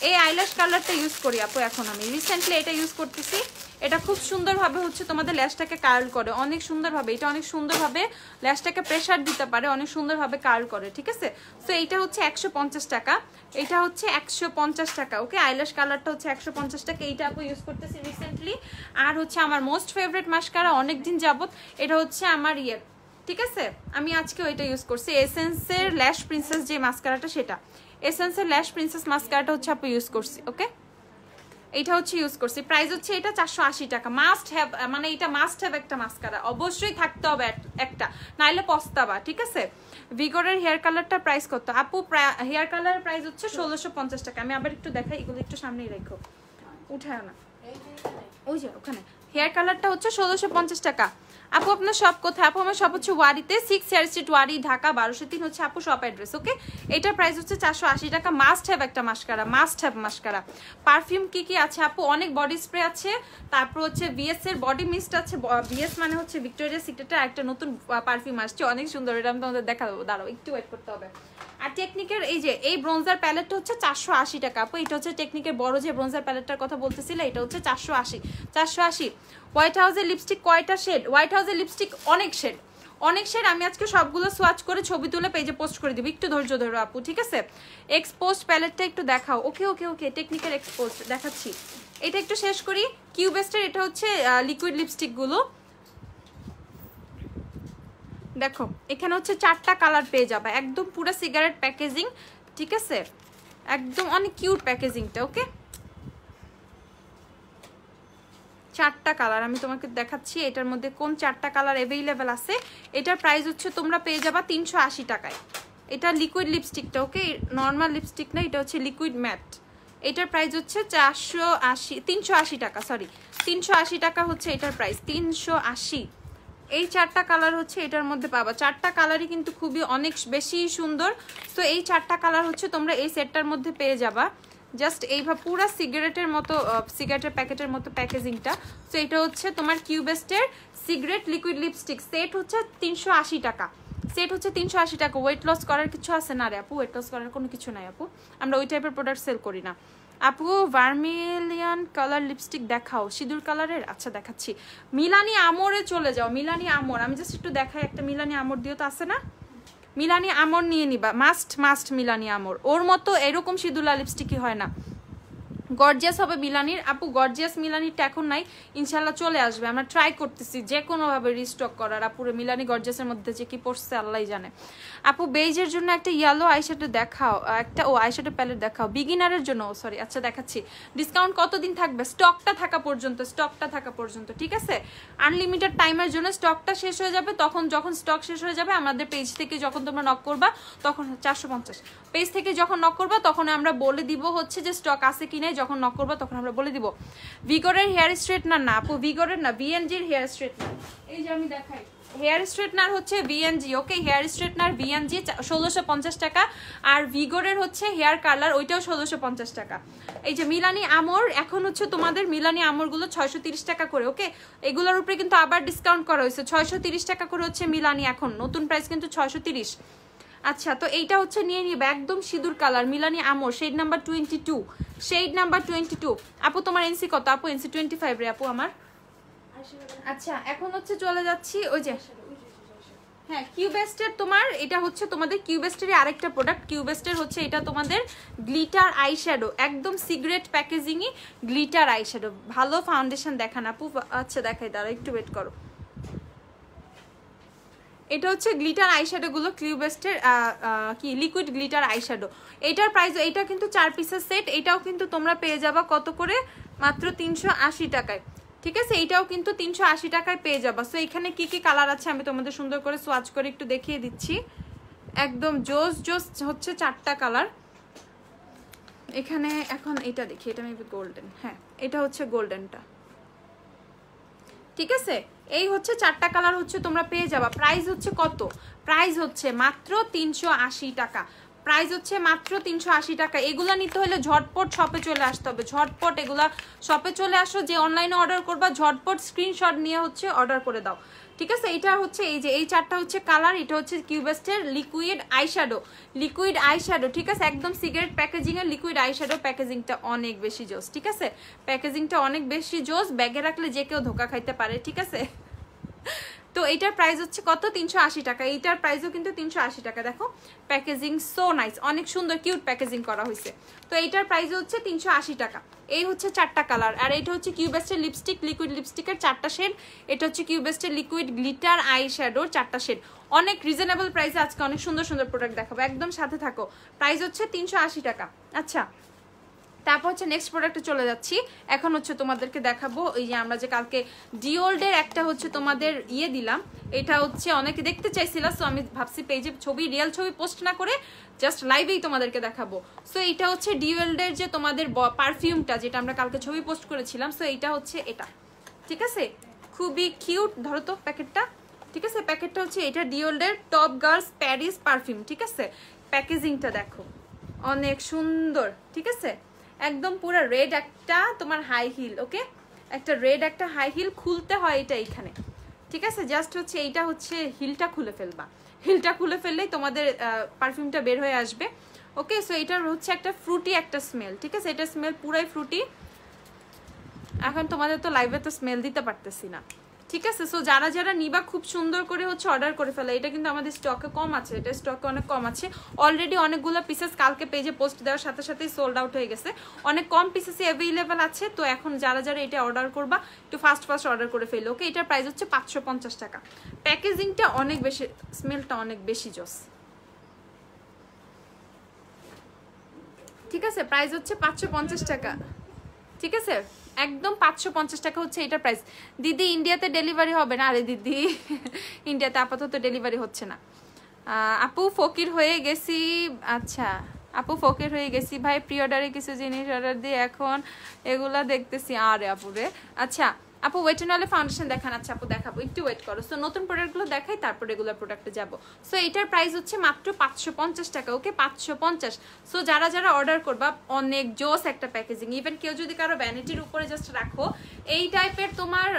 এই আইল্যাশ কালারটা ইউজ করি আপু এখন, আমি রিসেন্টলি এটা ইউজ করতেছি। এটা খুব সুন্দরভাবে হচ্ছে তোমাদের ল্যাশটাকে কার্ল করে, অনেক সুন্দরভাবে। এটা অনেক সুন্দরভাবে ল্যাশটাকে প্রেসার দিতে পারে, অনেক সুন্দরভাবে কার্ল করে, ঠিক আছে? সো এইটা হচ্ছে 150 টাকা, এটা হচ্ছে 150 টাকা। ওকে, আইল্যাশ কালারটা হচ্ছে 150 টাকা। এইটা আপু ইউজ করতেছি রিসেন্টলি। আর হচ্ছে আমার মোস্ট ফেভারিট মাস্কারা অনেকদিন যাবত, এটা হচ্ছে আমার ঠিক আছে? আমি আজকে ওইটা ইউজ করছি, এসেন্সের ল্যাশ প্রিন্সেস যে মাস্কারাটা, সেটা এসেন্সের ল্যাশ প্রিন্সেস মাস্কারাটা হচ্ছে আপু ইউজ করছি। ওকে, এইটা হচ্ছে ইউজ করছি। প্রাইস হচ্ছে এটা 480 টাকা। মাস্ট হ্যাভ, মানে এটা মাস্ট হ্যাভ একটা মাস্কারা, অবশ্যই থাকতে হবে একটা, নাইলে পস্তাবা, ঠিক আছে? ভিগোরের হেয়ার কালারটা প্রাইস কত আপু? হেয়ার কালারের প্রাইস হচ্ছে 1650 টাকা। আমি আবার একটু দেখাই, এগুলো একটু সামনেই রাখো, উঠায় না, ওই যে ওখানে। হেয়ার কালারটা হচ্ছে 1650 টাকা। আপু আপনার সব কোথায়? আপু আমার সব হচ্ছে ওয়ারিতে, 6 চেয়ার স্ট্রিট ওয়ারি, ঢাকা 1203 হচ্ছে আপু শপ অ্যাড্রেস। ওকে, এটার প্রাইস হচ্ছে 480 টাকা। মাস্ট হ্যাভ একটা mascara, must have mascara. Perfume কি কি আছে আপু? অনেক বডি স্প্রে আছে, তারপর হচ্ছে VS এর বডি মিস্ট আছে। VS মানে হচ্ছে ভিক্টোরিয়া সিক্রেটের একটা নতুন পারফিউম আসছে, অনেক সুন্দর, এটা আমি তোমাদের দেখাবো, দাঁড়াও একটু ওয়েট করতে হবে। আর টেকনিকের এই যে এই ব্রোঞ্জার প্যালেটটা হচ্ছে 480 টাকা আপু। এটা হচ্ছে টেকনিকের বড় যে ব্রোঞ্জার প্যালেটটার কথা বলতেছিল, এটা হচ্ছে 480। হোয়াইট হাউসের লিপস্টিক কয়টা শেড? হোয়াইট হাউসের লিপস্টিক অনেক শেড, অনেক শেড। আমি আজকে সবগুলো সোয়াচ করে ছবি তুলে পেজে পোস্ট করে দিব, একটু ধৈর্য ধরো আপু, ঠিক আছে? এক্সপোজড প্যালেটটা একটু দেখাও। ওকে ওকে ওকে, টেকনিকের এক্সপোজড দেখাচ্ছি। এটা একটু শেষ করি। কিউবেস্টের এটা হচ্ছে লিকুইড লিপস্টিক গুলো, দেখো এখানে হচ্ছে 4টা কালার পেয়ে যাবে, একদম পুরো সিগারেট প্যাকেজিং, ঠিক আছে? একদম অনেক কিউট প্যাকেজিংটা। ওকে, 4টা কালার আমি তোমাকে দেখাচ্ছি, এটার মধ্যে কোন 4টা কালার অ্যাভেলেবেল আছে। এটার প্রাইস হচ্ছে তোমরা পেয়ে যাবা 380 টাকায়। এটা লিকুইড লিপস্টিকটা, ওকে, নর্মাল লিপস্টিক না, এটা হচ্ছে লিকুইড ম্যাট। এটার প্রাইস হচ্ছে 380 টাকা, সরি 380 টাকা হচ্ছে এটার প্রাইস, 380। এই 4টা কালার হচ্ছে এটার মধ্যে পাবা। 4টা কালারই কিন্তু খুবই অনেক বেশি সুন্দর। তো এই 4টা কালার হচ্ছে তোমরা এই সেটটার মধ্যে পেয়ে যাবা। জাস্ট এইভাবে পুরো সিগারেটের মতো, সিগারেটের প্যাকেটের মতো প্যাকেজিংটা। তো এটা হচ্ছে তোমার কিউবেস্টের সিগারেট লিকুইড লিপস্টিক সেট হচ্ছে 380 টাকা, সেট হচ্ছে 380 টাকা। ওয়েট লস করার কিছু আছে না রে আপু? ওয়েট লস করার কোনো কিছু নাই আপু, আমরা ওই টাইপের প্রোডাক্ট সেল করি না আপু। ভার্মিলিয়ান কালার লিপস্টিক দেখাও, সিঁদুর কালারের। আচ্ছা দেখাচ্ছি। মিলানি আমরে চলে যাও, মিলানি আমর। আমি জাস্ট একটু দেখাই, একটা মিলানি আমর দিও তো, আছে না? মিলানি আমর নিয়ে নিবা, মাস্ট মাস্ট মিলানি আমর। ওর মতো এরকম সিঁদুলা লিপস্টিকই হয় না। গর্জিয়াস হবে মিলানির আপু, গর্জিয়াস মিলানিরটা এখন নাই, ইনশাল্লাহ চলে আসবে। আমরা ট্রাই করতেছি যে কোনোভাবে রিস্টক করার। আপুরে মিলানি গর্জিয়াসের মধ্যে যে কি পড়ছে আল্লাহই জানে। আপু বেজের জন্য একটা ইয়েলো আইশ্যাডো দেখাও, একটা আইশ্যাডো প্যালেট দেখাও বিগিনারের জন্য। সরি, আচ্ছা দেখাচ্ছি। ডিসকাউন্ট কতদিন থাকবে? স্টকটা থাকা পর্যন্ত, স্টকটা থাকা পর্যন্ত, ঠিক আছে? আনলিমিটেড টাইমের জন্য। স্টকটা শেষ হয়ে যাবে তখন, যখন স্টক শেষ হয়ে যাবে আমাদের পেজ থেকে যখন তোমরা নক করবা তখন 450 পেজ থেকে যখন নক করবা তখন আমরা বলে দিব হচ্ছে যে স্টক আছে কি নাই। যখন নক করবা তখন আমরা বলে দিব। ভিগরের হেয়ার স্ট্রেটনার না আপু, ভিগরের না, ভিএনজির হেয়ার স্ট্রেটনার। এই যে আমি দেখাই, হেয়ার স্ট্রেটনার হচ্ছে ভিএনজি। ওকে, হেয়ার স্ট্রেটনার ভিএনজি 1650 টাকা। আর ভিগরের হচ্ছে হেয়ার কালার, ওইটাও 1650 টাকা। এই যে মিলানি আমর, এখন হচ্ছে তোমাদের মিলানি আমরগুলো 630 টাকা করে। ওকে, এগুলোর উপরে কিন্তু আবার ডিসকাউন্ট করা হয়েছে, 630 টাকা করে হচ্ছে মিলানি। এখন নতুন প্রাইস কিন্তু 630। আচ্ছা, তো এইটা হচ্ছে নিয়ে নিবে একদম সিঁদুর কালার মিলানি আমর, শেড নাম্বার 22, শেড নাম্বার 22। আপু তোমার এনসি কত? আপু এনসি 25 রে আপু আমার। আচ্ছা, এখন হচ্ছে চলে যাচ্ছি ওই যে, হ্যাঁ কিউবেস্টের। তোমার এটা হচ্ছে তোমাদের কিউবেস্টের আরেকটা প্রোডাক্ট। কিউবেস্টের হচ্ছে এটা তোমাদের গ্লিটার আইশ্যাডো, একদম সিগারেট প্যাকেজিংই গ্লিটার আইশ্যাডো। ভালো ফাউন্ডেশন দেখান আপু। আচ্ছা দেখাই, দাঁড়া একটু ওয়েট করো। এটা হচ্ছে গ্লিটার আইশ্যাডো গুলো কিউবেস্টের কি লিকুইড গ্লিটার আইশ্যাডো। এটার প্রাইস, এটা কিন্তু 4 পিসের সেট। এটাও কিন্তু তোমরা পেয়ে যাবা কত করে? মাত্র 380 টাকায়, ঠিক আছে? এইটাও কিন্তু 380 টাকায় পেয়ে যাবা। সো এখানে কি কি কালার আছে আমি তোমাদের সুন্দর করে সোয়াচ করে একটু দেখিয়ে দিচ্ছি। একদম জোস জোস হচ্ছে 4টা কালার এখানে। এখন এটা দেখি, এটা মেবি গোল্ডেন। হ্যাঁ, এটা হচ্ছে গোল্ডেনটা, ঠিক আছে? এই হচ্ছে 4টা কালার হচ্ছে তোমরা পেয়ে যাবা। প্রাইস হচ্ছে কত? প্রাইস হচ্ছে মাত্র 380 টাকা। প্রাইস হচ্ছে মাত্র 380 টাকা। এগুলা নিতে হলে ঝটপট শপে চলে আসতে হবে, ঝটপট এগুলা শপে চলে আসো। যে অনলাইনে অর্ডার করবা ঝটপট স্ক্রিনশট নিয়ে হচ্ছে অর্ডার করে দাও, ঠিক আছে? এটা হচ্ছে এই যে এই 4টা হচ্ছে কালার। এটা হচ্ছে কিউবেস্টের লিকুইড আইশ্যাডো, লিকুইড আইশ্যাডো, ঠিক আছে? একদম সিগারেট প্যাকেজিং এর লিকুইড আইশ্যাডো। প্যাকেজিংটা অনেক বেশি জোস, ঠিক আছে? প্যাকেজিংটা অনেক বেশি জোস, ব্যাগে রাখলে যে কেউ ধোকা খাইতে পারে, ঠিক আছে? তো এইটার প্রাইস হচ্ছে কত? 380 টাকা। এইটার প্রাইসও কিন্তু 380 টাকা। দেখো প্যাকেজিং সো নাইস, অনেক সুন্দর কিউট প্যাকেজিং করা হয়েছে। তো এইটার প্রাইস হচ্ছে 380 টাকা। এই হচ্ছে 4টা কালার। আর এটা হচ্ছে কিউবেস্টের লিপস্টিক, লিকুইড লিপস্টিকের 4টা শেড। এটা হচ্ছে কিউবেস্টের লিকুইড গ্লিটার আই শ্যাডোর 4টা শেড। অনেক রিজনেবল প্রাইসে আজকে অনেক সুন্দর সুন্দর প্রোডাক্ট দেখাবো, একদম সাথে থাকো। প্রাইস হচ্ছে 380 টাকা। আচ্ছা, তারপর হচ্ছে নেক্সট প্রোডাক্টে চলে যাচ্ছি। এখন হচ্ছে তোমাদেরকে দেখাবো এই যে আমরা যে কালকে ডিওল্ডের একটা হচ্ছে তোমাদের ইয়ে দিলাম। এটা হচ্ছে অনেকে দেখতে চাইছিল, সো আমি ভাবছি পেজে ছবি, রিয়েল ছবি পোস্ট না করে জাস্ট লাইভেই তোমাদেরকে দেখাবো। সো এটা হচ্ছে ডিওল্ডের যে তোমাদের পারফিউমটা, যেটা আমরা কালকে ছবি পোস্ট করেছিলাম। সো এইটা হচ্ছে এটা, ঠিক আছে? খুবই কিউট। ধরো তো প্যাকেটটা, ঠিক আছে? প্যাকেটটা হচ্ছে এটা ডিওল্ডের টপ গার্লস প্যারিস পারফিউম, ঠিক আছে? প্যাকেজিংটা দেখো অনেক সুন্দর, ঠিক আছে? একদম পুরো রেড একটা তোমার হাই হিল। ওকে, একটা রেড একটা হাই হিল খুলতে হয় এটা এইখানে, ঠিক আছে? জাস্ট হচ্ছে এইটা হচ্ছে হিলটা খুলে ফেলবা, হিলটা খুলে ফেললেই তোমাদের পারফিউমটা বের হয়ে আসবে। ওকে, সো এটার হচ্ছে একটা ফ্রুটি একটা স্মেল, ঠিক আছে? এটা স্মেল পুরাই ফ্রুটি। এখন তোমাদের তো লাইভে তো স্মেল দিতে পারতেছি না, ঠিক আছে? সো যারা যারা নিবা খুব সুন্দর করে হচ্ছে অর্ডার করে ফেলা। এটা কিন্তু আমাদের স্টকে কম আছে, এটা স্টকে অনেক কম আছে। অলরেডি অনেকগুলো পিসেস কালকে পেজে পোস্ট দেওয়ার সাথে সাথেই সোল্ড আউট হয়ে গেছে। অনেক কম পিসেসই অ্যাভেলেবেল আছে। তো এখন যারা যারা এটা অর্ডার করবা একটু ফাস্ট অর্ডার করে ফেলো। ওকে, এটার প্রাইস হচ্ছে 550 টাকা। প্যাকেজিংটা অনেক বেশি, স্মেলটা অনেক বেশি জোস, ঠিক আছে? প্রাইস হচ্ছে 550 টাকা, ঠিক আছে? একদম 550 টাকা হচ্ছে এটার প্রাইস। দিদি ইন্ডিয়াতে ডেলিভারি হবে না? আরে দিদি ইন্ডিয়াতে আপাতত ডেলিভারি হচ্ছে না। আপু ফকির হয়ে গেছি। আচ্ছা আপু ফকির হয়ে গেছি ভাই, প্রি অর্ডারে কিছু জিনিস অর্ডার দিয়ে এখন এগুলা দেখতেছি। আরে আপুরে, আচ্ছা আপু ওয়েট এন্ড অয়েলের ফাউন্ডেশন দেখান। আচ্ছা আপু দেখাবো, একটু ওয়েট করো। সো নতুন প্রোডাক্টগুলো দেখাই, তারপর রেগুলার প্রোডাক্টে যাব। সো এটার প্রাইস হচ্ছে মাত্র 550 টাকা, ওকে 550। সো যারা যারা অর্ডার করবা, অনেক জোস একটা প্যাকেজিং। ইভেন কেউ যদি কারো ভ্যানিটির উপরে জাস্ট রাখো, এই টাইপের তোমার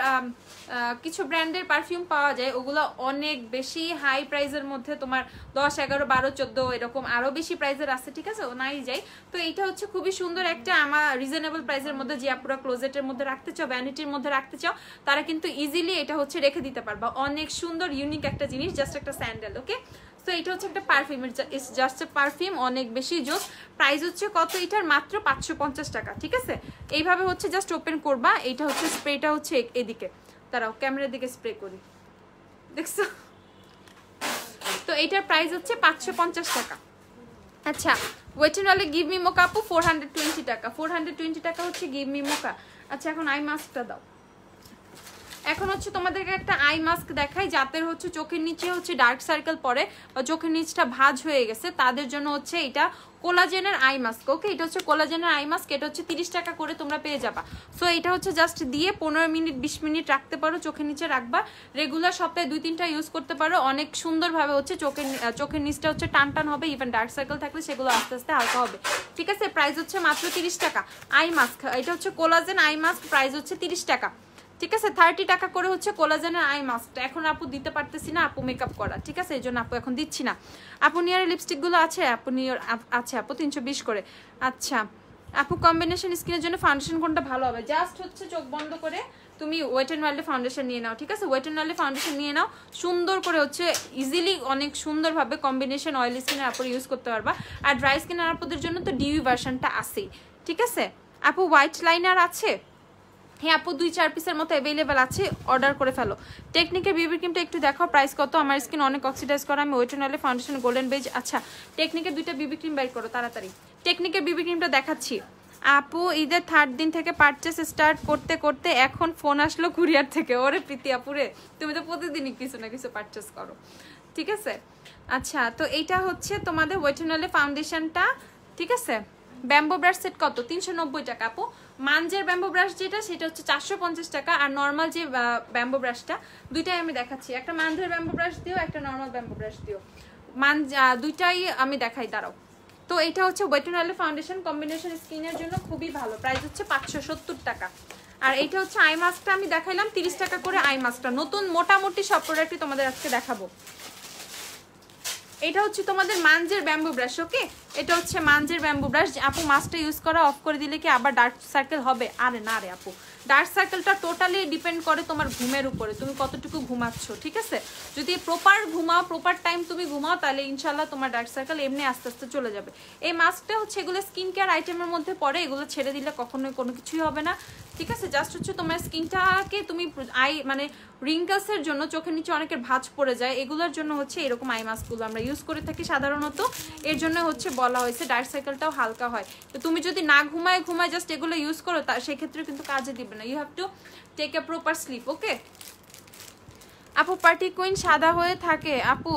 কিছু ব্র্যান্ডের পারফিউম পাওয়া যায়, ওগুলো অনেক বেশি হাই প্রাইসের মধ্যে, তোমার 10, 11, 12, 14 এরকম আরো বেশি প্রাইসের আছে, ঠিক আছে, ও নাই যাই। তো এইটা হচ্ছে খুবই সুন্দর একটা আমার রিজনেবল প্রাইসের মধ্যে, যে আপুরা ক্লোজেটের মধ্যে রাখতে চাও, ভ্যানিটির মধ্যে রাখতে চাও, তারা কিন্তু ইজিলি এটা হচ্ছে রেখে দিতে পারবা। অনেক সুন্দর ইউনিক একটা জিনিস, জাস্ট একটা স্যান্ডেল, ওকে। তো এটা হচ্ছে একটা perfume, it's just a perfume, অনেক বেশি জোস। প্রাইস হচ্ছে কত এটার? মাত্র 550 টাকা, ঠিক আছে। এইভাবে হচ্ছে জাস্ট ওপেন করবা। এইটা হচ্ছে স্প্রেটা হচ্ছে এদিকে, তারাও ক্যামেরার দিকে স্প্রে করি, দেখছো? তো এইটার প্রাইস হচ্ছে 550 টাকা। আচ্ছা ওয়েট এন্ড অয়েলে গিভ মি মোকা আপু 420 টাকা, 420 টাকা হচ্ছে গিভ মি মোকা। আচ্ছা এখন আই মাস্কটা দাও। এখন হচ্ছে তোমাদেরকে একটা আই মাস্ক দেখাই, যাদের হচ্ছে চোখের নিচে হচ্ছে ডার্ক সার্কেল পড়ে বা চোখের নিচটা ভাঁজ হয়ে গেছে, তাদের জন্য হচ্ছে এটা কোলাজেনের আই মাস্ক, ওকে। এটা হচ্ছে কোলাজেনের আই মাস্ক, এটা হচ্ছে 30 টাকা করে তোমরা পেয়ে যাবা। সো এটা হচ্ছে জাস্ট দিয়ে 15 মিনিট 20 মিনিট রাখতে পারো, চোখের নিচে রাখবা। রেগুলার সপ্তাহে 2-3টা ইউজ করতে পারো, অনেক সুন্দরভাবে হচ্ছে চোখের নিচটা হচ্ছে টান টান হবে। ইভেন ডার্ক সার্কেল থাকলে সেগুলো আস্তে আস্তে হালকা হবে, ঠিক আছে। প্রাইস হচ্ছে মাত্র 30 টাকা আই মাস্ক। এটা হচ্ছে কোলাজেন আই মাস্ক, প্রাইস হচ্ছে 30 টাকা, ঠিক আছে। 30 টাকা করে হচ্ছে কোলাজেনের আই মাস্কটা। এখন আপু দিতে পারতেছি না, আপু মেকআপ করা, ঠিক আছে, এই জন্য আপু এখন দিচ্ছি না। আপু নিয়ার লিপস্টিকগুলো আছে, আপু নিয়ার আছে আপু 320 করে। আচ্ছা আপু কম্বিনেশন স্কিনের জন্য ফাউন্ডেশন কোনটা ভালো হবে? জাস্ট হচ্ছে চোখ বন্ধ করে তুমি ওয়েট এন্ড ওয়াইল্ডের ফাউন্ডেশন নিয়ে নাও, ঠিক আছে। ওয়েট এন্ড ওয়াইল্ডের ফাউন্ডেশন নিয়ে নাও, সুন্দর করে হচ্ছে ইজিলি অনেক সুন্দরভাবে কম্বিনেশন অয়েল স্কিনের আপু ইউজ করতে পারবা। আর ড্রাই স্কিনের আপুদের জন্য তো ডিউই ভার্সনটা আছেই, ঠিক আছে। আপু হোয়াইট লাইনার আছে? হ্যাঁ আপু 2-4 পিসের মতো অ্যাভেলেবেল আছে, অর্ডার করে ফেলো। টেকনিকের বিবি ক্রিমটা একটু দেখাও, প্রাইস কত? আমার স্কিন অনেক অক্সিডাইজ করা, আমি wet and oil foundation golden beige. আচ্ছা টেকনিকের 2টা বিবি ক্রিম বের করো তাড়াতাড়ি। টেকনিকের বিবি ক্রিমটা দেখাচ্ছি আপু। ঈদের 3rd দিন থেকে পারচেস স্টার্ট করতে করতে এখন ফোন আসলো কুরিয়ার থেকে। ওরে প্রীতি আপুরে, তুমি তো প্রতিদিনই কিছু না কিছু পারচেস করো, ঠিক আছে। আচ্ছা তো এইটা হচ্ছে তোমাদের ওয়েট এন্ড অয়েল ফাউন্ডেশনটা, ঠিক আছে। ব্যাম্বো ব্রাশ সেট কত? 390 টাকা আপু। মানজের ব্যাম্বো ব্রাশ যেটা, সেটা হচ্ছে 450 টাকা। আর নর্মাল যে ব্যাম্বো ব্রাশটা, দুইটাই আমি দেখাচ্ছি, একটা মানজের ব্যাম্বো ব্রাশ দিও, একটা নর্মাল ব্যাম্বো ব্রাশ দিও। দুইটাই আমি দেখাই, দাঁড়াও। তো এটা হচ্ছে wet and oil foundation, combination স্কিনের জন্য খুবই ভালো, প্রাইস হচ্ছে 570 টাকা। আর এইটা হচ্ছে আই মাস্কটা আমি দেখাইলাম 30 টাকা করে আই মাস্কটা। নতুন মোটামুটি সব প্রোডাক্টই তোমাদের আজকে দেখাবো। এটা হচ্ছে তোমাদের মানজের ব্যাম্বু ব্রাশ, ওকে। এটা হচ্ছে মানজের ব্যাম্বু ব্রাশ। আপু মাস্কটা ইউজ করা অফ করে দিলে কি আবার ডার্ক সার্কেল হবে? আরে না রে আপু, ডার্ক সার্কেলটা টোটালি ডিপেন্ড করে তোমার ঘুমের উপরে, তুমি কতটুকু ঘুমাচ্ছ, ঠিক আছে। যদি প্রপার ঘুমাও, প্রপার টাইম তুমি ঘুমাও, তাহলে ইনশাল্লাহ তোমার ডার্ক সার্কেল এমনি আস্তে আস্তে চলে যাবে। এই মাস্কটা হচ্ছে এগুলো স্কিন কেয়ার আইটেমের মধ্যে পড়ে, এগুলো ছেড়ে দিলে কখনোই কোনো কিছুই হবে না, ঠিক আছে। জাস্ট হচ্ছে তোমার স্কিনটাকে তুমি মানে রিঙ্কলসের জন্য, চোখের নিচে অনেকের ভাঁজ পড়ে যায়, এগুলোর জন্য হচ্ছে এরকম আই মাস্কগুলো আমরা ইউজ করে থাকি সাধারণত। এর জন্য হচ্ছে বলা হয়েছে ডার্ক সার্কেলটাও হালকা হয়। তো তুমি যদি না ঘুমায় জাস্ট এগুলো ইউজ করো, তা সেক্ষেত্রে কিন্তু কাজে দিবে না। You have to take a proper sleep, okay. আপু পার্টি কুইন সাদা হয়ে থাকে আপু,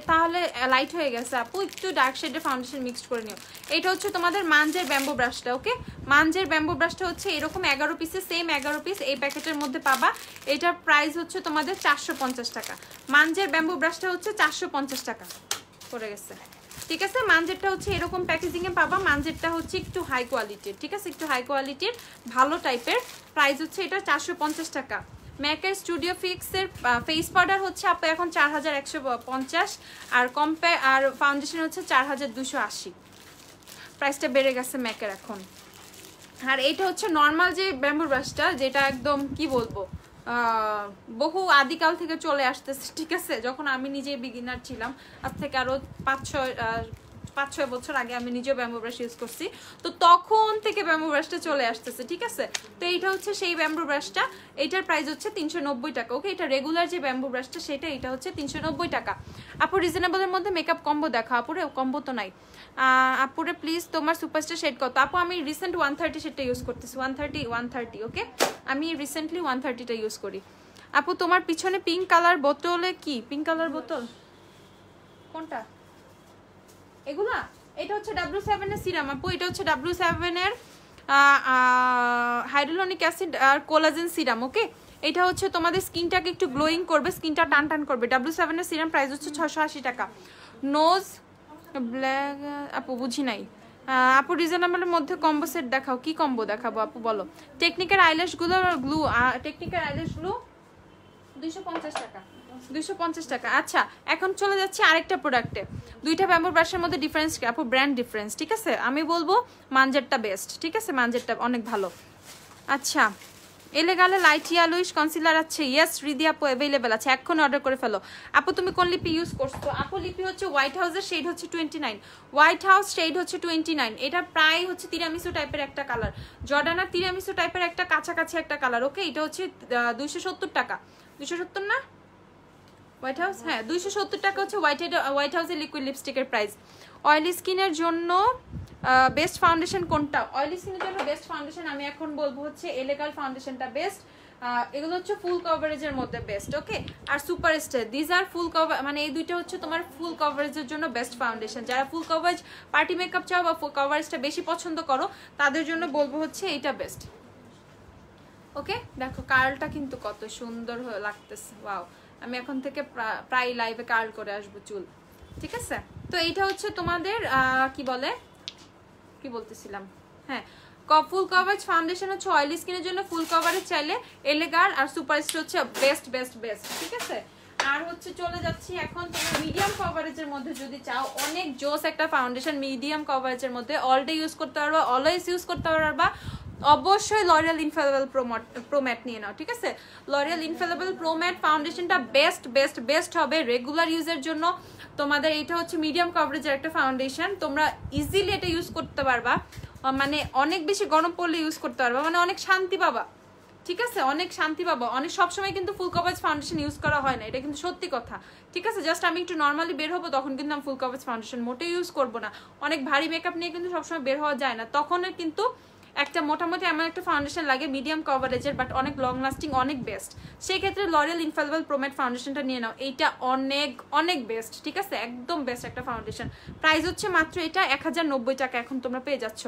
তাহলে লাইট হয়ে গেছে আপু, একটু ডার্ক শেডের ফাউন্ডেশন মিক্সড করে নিও। এটা হচ্ছে তোমাদের মানজের ব্যাম্বো ব্রাশটা, ওকে। মানজের ব্যাম্বো ব্রাশটা হচ্ছে এরকম 11 পিসে, সেম 11 পিস এই প্যাকেটের মধ্যে পাবা। এটার প্রাইস হচ্ছে তোমাদের 450 টাকা। মানজের ব্যাম্বো ব্রাশটা হচ্ছে 450 টাকা পড়ে গেছে, ঠিক আছে। মানজেরটা হচ্ছে এরকম প্যাকেজিং এ পাবা। মানজেরটা হচ্ছে একটু হাই কোয়ালিটির, ঠিক আছে, একটু হাই কোয়ালিটির ভালো টাইপের। প্রাইস হচ্ছে এটা 450 টাকা। ম্যাকের স্টুডিও ফিক্সের ফেস পাউডার হচ্ছে আপু এখন 4150, আর আর ফাউন্ডেশন হচ্ছে 4280। প্রাইসটা বেড়ে গেছে ম্যাকের এখন। আর এটা হচ্ছে নর্মাল যে ব্যাম্বু ব্রাশটা, যেটা একদম কি বলবো বহু আদিকাল থেকে চলে আসতেছে, ঠিক আছে। যখন আমি নিজে বিগিনার ছিলাম, আজ থেকে আরো 5-6 বছর আগে আমি নিজেও ব্যাম্বু ব্রাশ ইউজ করছি, তো তখন থেকে ব্যাম্বু ব্রাশটা চলে আসতেছে, ঠিক আছে। তো এইটা হচ্ছে সেই ব্যাম্বু ব্রাশটা, এইটার প্রাইস হচ্ছে 390 টাকা, ওকে। এটা রেগুলার যে ব্যাম্বু ব্রাশটা সেটা, এটা হচ্ছে 390 টাকা। আপু রিজনেবলের মধ্যে মেকআপ কম্বো দেখা, আপুরে কম্বো তো নাই। আপুরে প্লিজ তোমার সুপারস্টার শেড কত? আপু আমি রিসেন্ট 130 শেডটা ইউজ করতেছি, 130, ওকে। আমি রিসেন্টলি 130টা ইউজ করি। আপু তোমার পিছনে পিঙ্ক কালার বোতলে কি? পিঙ্ক কালার বোতল কোনটা? এগুলা? এটা হচ্ছে W7 এর সিরাম আপু, এটা হচ্ছে W7 এর হাইড্রোলনিক অ্যাসিড আর কোলাজেন সিরাম। ওকে, এটা হচ্ছে তোমাদের স্কিনটাকে একটু গ্লোয়িং করবে, স্কিনটা টান টান করবে। W7 এর সিরাম প্রাইস হচ্ছে 680 টাকা। নোজ ব্ল্যাক আপু বুঝি নাই আপু, রিজনেবলের মধ্যে কম্বো সেট দেখাও। কি কম্বো দেখাবো আপু বলো? টেকনিকের আইল্যাশগুলো গ্লু, টেকনিকের আইল্যাশগুলো 250 টাকা, 250 টাকা। আচ্ছা, এখন চলে যাচ্ছে আরেকটা প্রোডাক্টে। দুইটা ব্যাম্বু ব্রাশের মধ্যে ডিফারেন্স কি আপু? ব্র্যান্ড ডিফারেন্স, ঠিক আছে। আমি বলবো মানজেরটা বেস্ট, ঠিক আছে, মানজেরটা অনেক ভালো। আচ্ছা, এলেগালে লাইট ইয়ালোইশ কনসিলার আছে, ইয়েস রিদি আপু অ্যাভেলেবেল আছে, এখন অর্ডার করে ফেলো। আপু তুমি কোন লিপি ইউজ করছো? আপু লিপি হচ্ছে হোয়াইট হাউসের শেড হচ্ছে 29, হোয়াইট হাউস শেড হচ্ছে 29। এটা প্রায় হচ্ছে তিরামিসু টাইপের একটা কালার, জর্ডানার তিরামিসু টাইপের একটা কাছাকাছি একটা কালার। ওকে, এটা হচ্ছে 270 টাকা, 270 না হোয়াইট হাউস, হ্যাঁ 270 টাকা হচ্ছে হোয়াইট হাউসের লিকুইড লিপস্টিকের প্রাইস। অয়েলি স্কিনের জন্য বেস্ট ফাউন্ডেশন কোনটা? অয়েলি স্কিনের জন্য বেস্ট ফাউন্ডেশন আমি এখন বলবো হচ্ছে এলেগাল ফাউন্ডেশনটা বেস্ট। এগুলো হচ্ছে ফুল কভারেজের মধ্যে বেস্ট। ওকে, আর superstar, these are full cover, মানে এই দুইটা হচ্ছে তোমার ফুল কভারেজের জন্য বেস্ট ফাউন্ডেশন। যারা ফুল কভারেজ পার্টি মেকআপ চাও বা ফুল কভারেজটা বেশি পছন্দ করো তাদের জন্য বলবো হচ্ছে এইটা বেস্ট। ওকে, দেখো কার্লটা কিন্তু কত সুন্দর লাগতেছে, ওয়াও। আমি এখন থেকে প্রায় লাইভে কার্ল করে আসবো চুল, ঠিক আছে। তো এইটা হচ্ছে তোমাদের কি বলতেছিলাম, হ্যাঁ ফুল কভারেজ ফাউন্ডেশন হচ্ছে অয়েলি স্কিনের জন্য ফুল কভারেজ চাইলে এলেগার আর সুপারস্টার হচ্ছে বেস্ট বেস্ট বেস্ট, ঠিক আছে। আর হচ্ছে চলে যাচ্ছি এখন তোমরা মিডিয়াম কভারেজের মধ্যে যদি চাও, অনেক জোস একটা ফাউন্ডেশন মিডিয়াম কভারেজের মধ্যে, অল ডে ইউজ করতে পারবা, অলওয়েজ ইউজ করতে পারবা, অবশ্যই লরিয়াল ইনফেলেবল প্রো ম্যাট নিয়ে নাও, ঠিক আছে। লরিয়াল ইনফেলেবল প্রো ম্যাট ফাউন্ডেশনটা বেস্ট বেস্ট বেস্ট হবে রেগুলার ইউজের জন্য তোমাদের। এটা হচ্ছে মিডিয়াম কভারেজের একটা ফাউন্ডেশন, তোমরা ইজিলি এটা ইউজ করতে পারবা, মানে অনেক বেশি গরম পড়লে ইউজ করতে পারবা, মানে অনেক শান্তি পাবা, ঠিক আছে, অনেক শান্তি পাবো। অনেক সবসময় কিন্তু ফুল কভারেজ ফাউন্ডেশন ইউজ করা হয় না, এটা কিন্তু সত্যি কথা, ঠিক আছে। জাস্ট আমি একটু নর্মালি বের হবো তখন কিন্তু আমি ফুল কভারেজ ফাউন্ডেশন মোটেই ইউজ করবো না। অনেক ভারী মেকআপ নিয়ে কিন্তু সবসময় বের হওয়া যায় না, তখন কিন্তু একটা মোটামুটি এমন একটা ফাউন্ডেশন লাগে মিডিয়াম কভারেজের বাট অনেক লং লাস্টিং, অনেক বেস্ট। সেই ক্ষেত্রে লরিয়াল ইনফেলেবল প্রো ম্যাট ফাউন্ডেশনটা নিয়ে নাও, এইটা অনেক অনেক বেস্ট, ঠিক আছে, একদম বেস্ট একটা ফাউন্ডেশন। প্রাইস হচ্ছে মাত্র এটা 1090 টাকা, এখন তোমরা পেয়ে যাচ্ছ।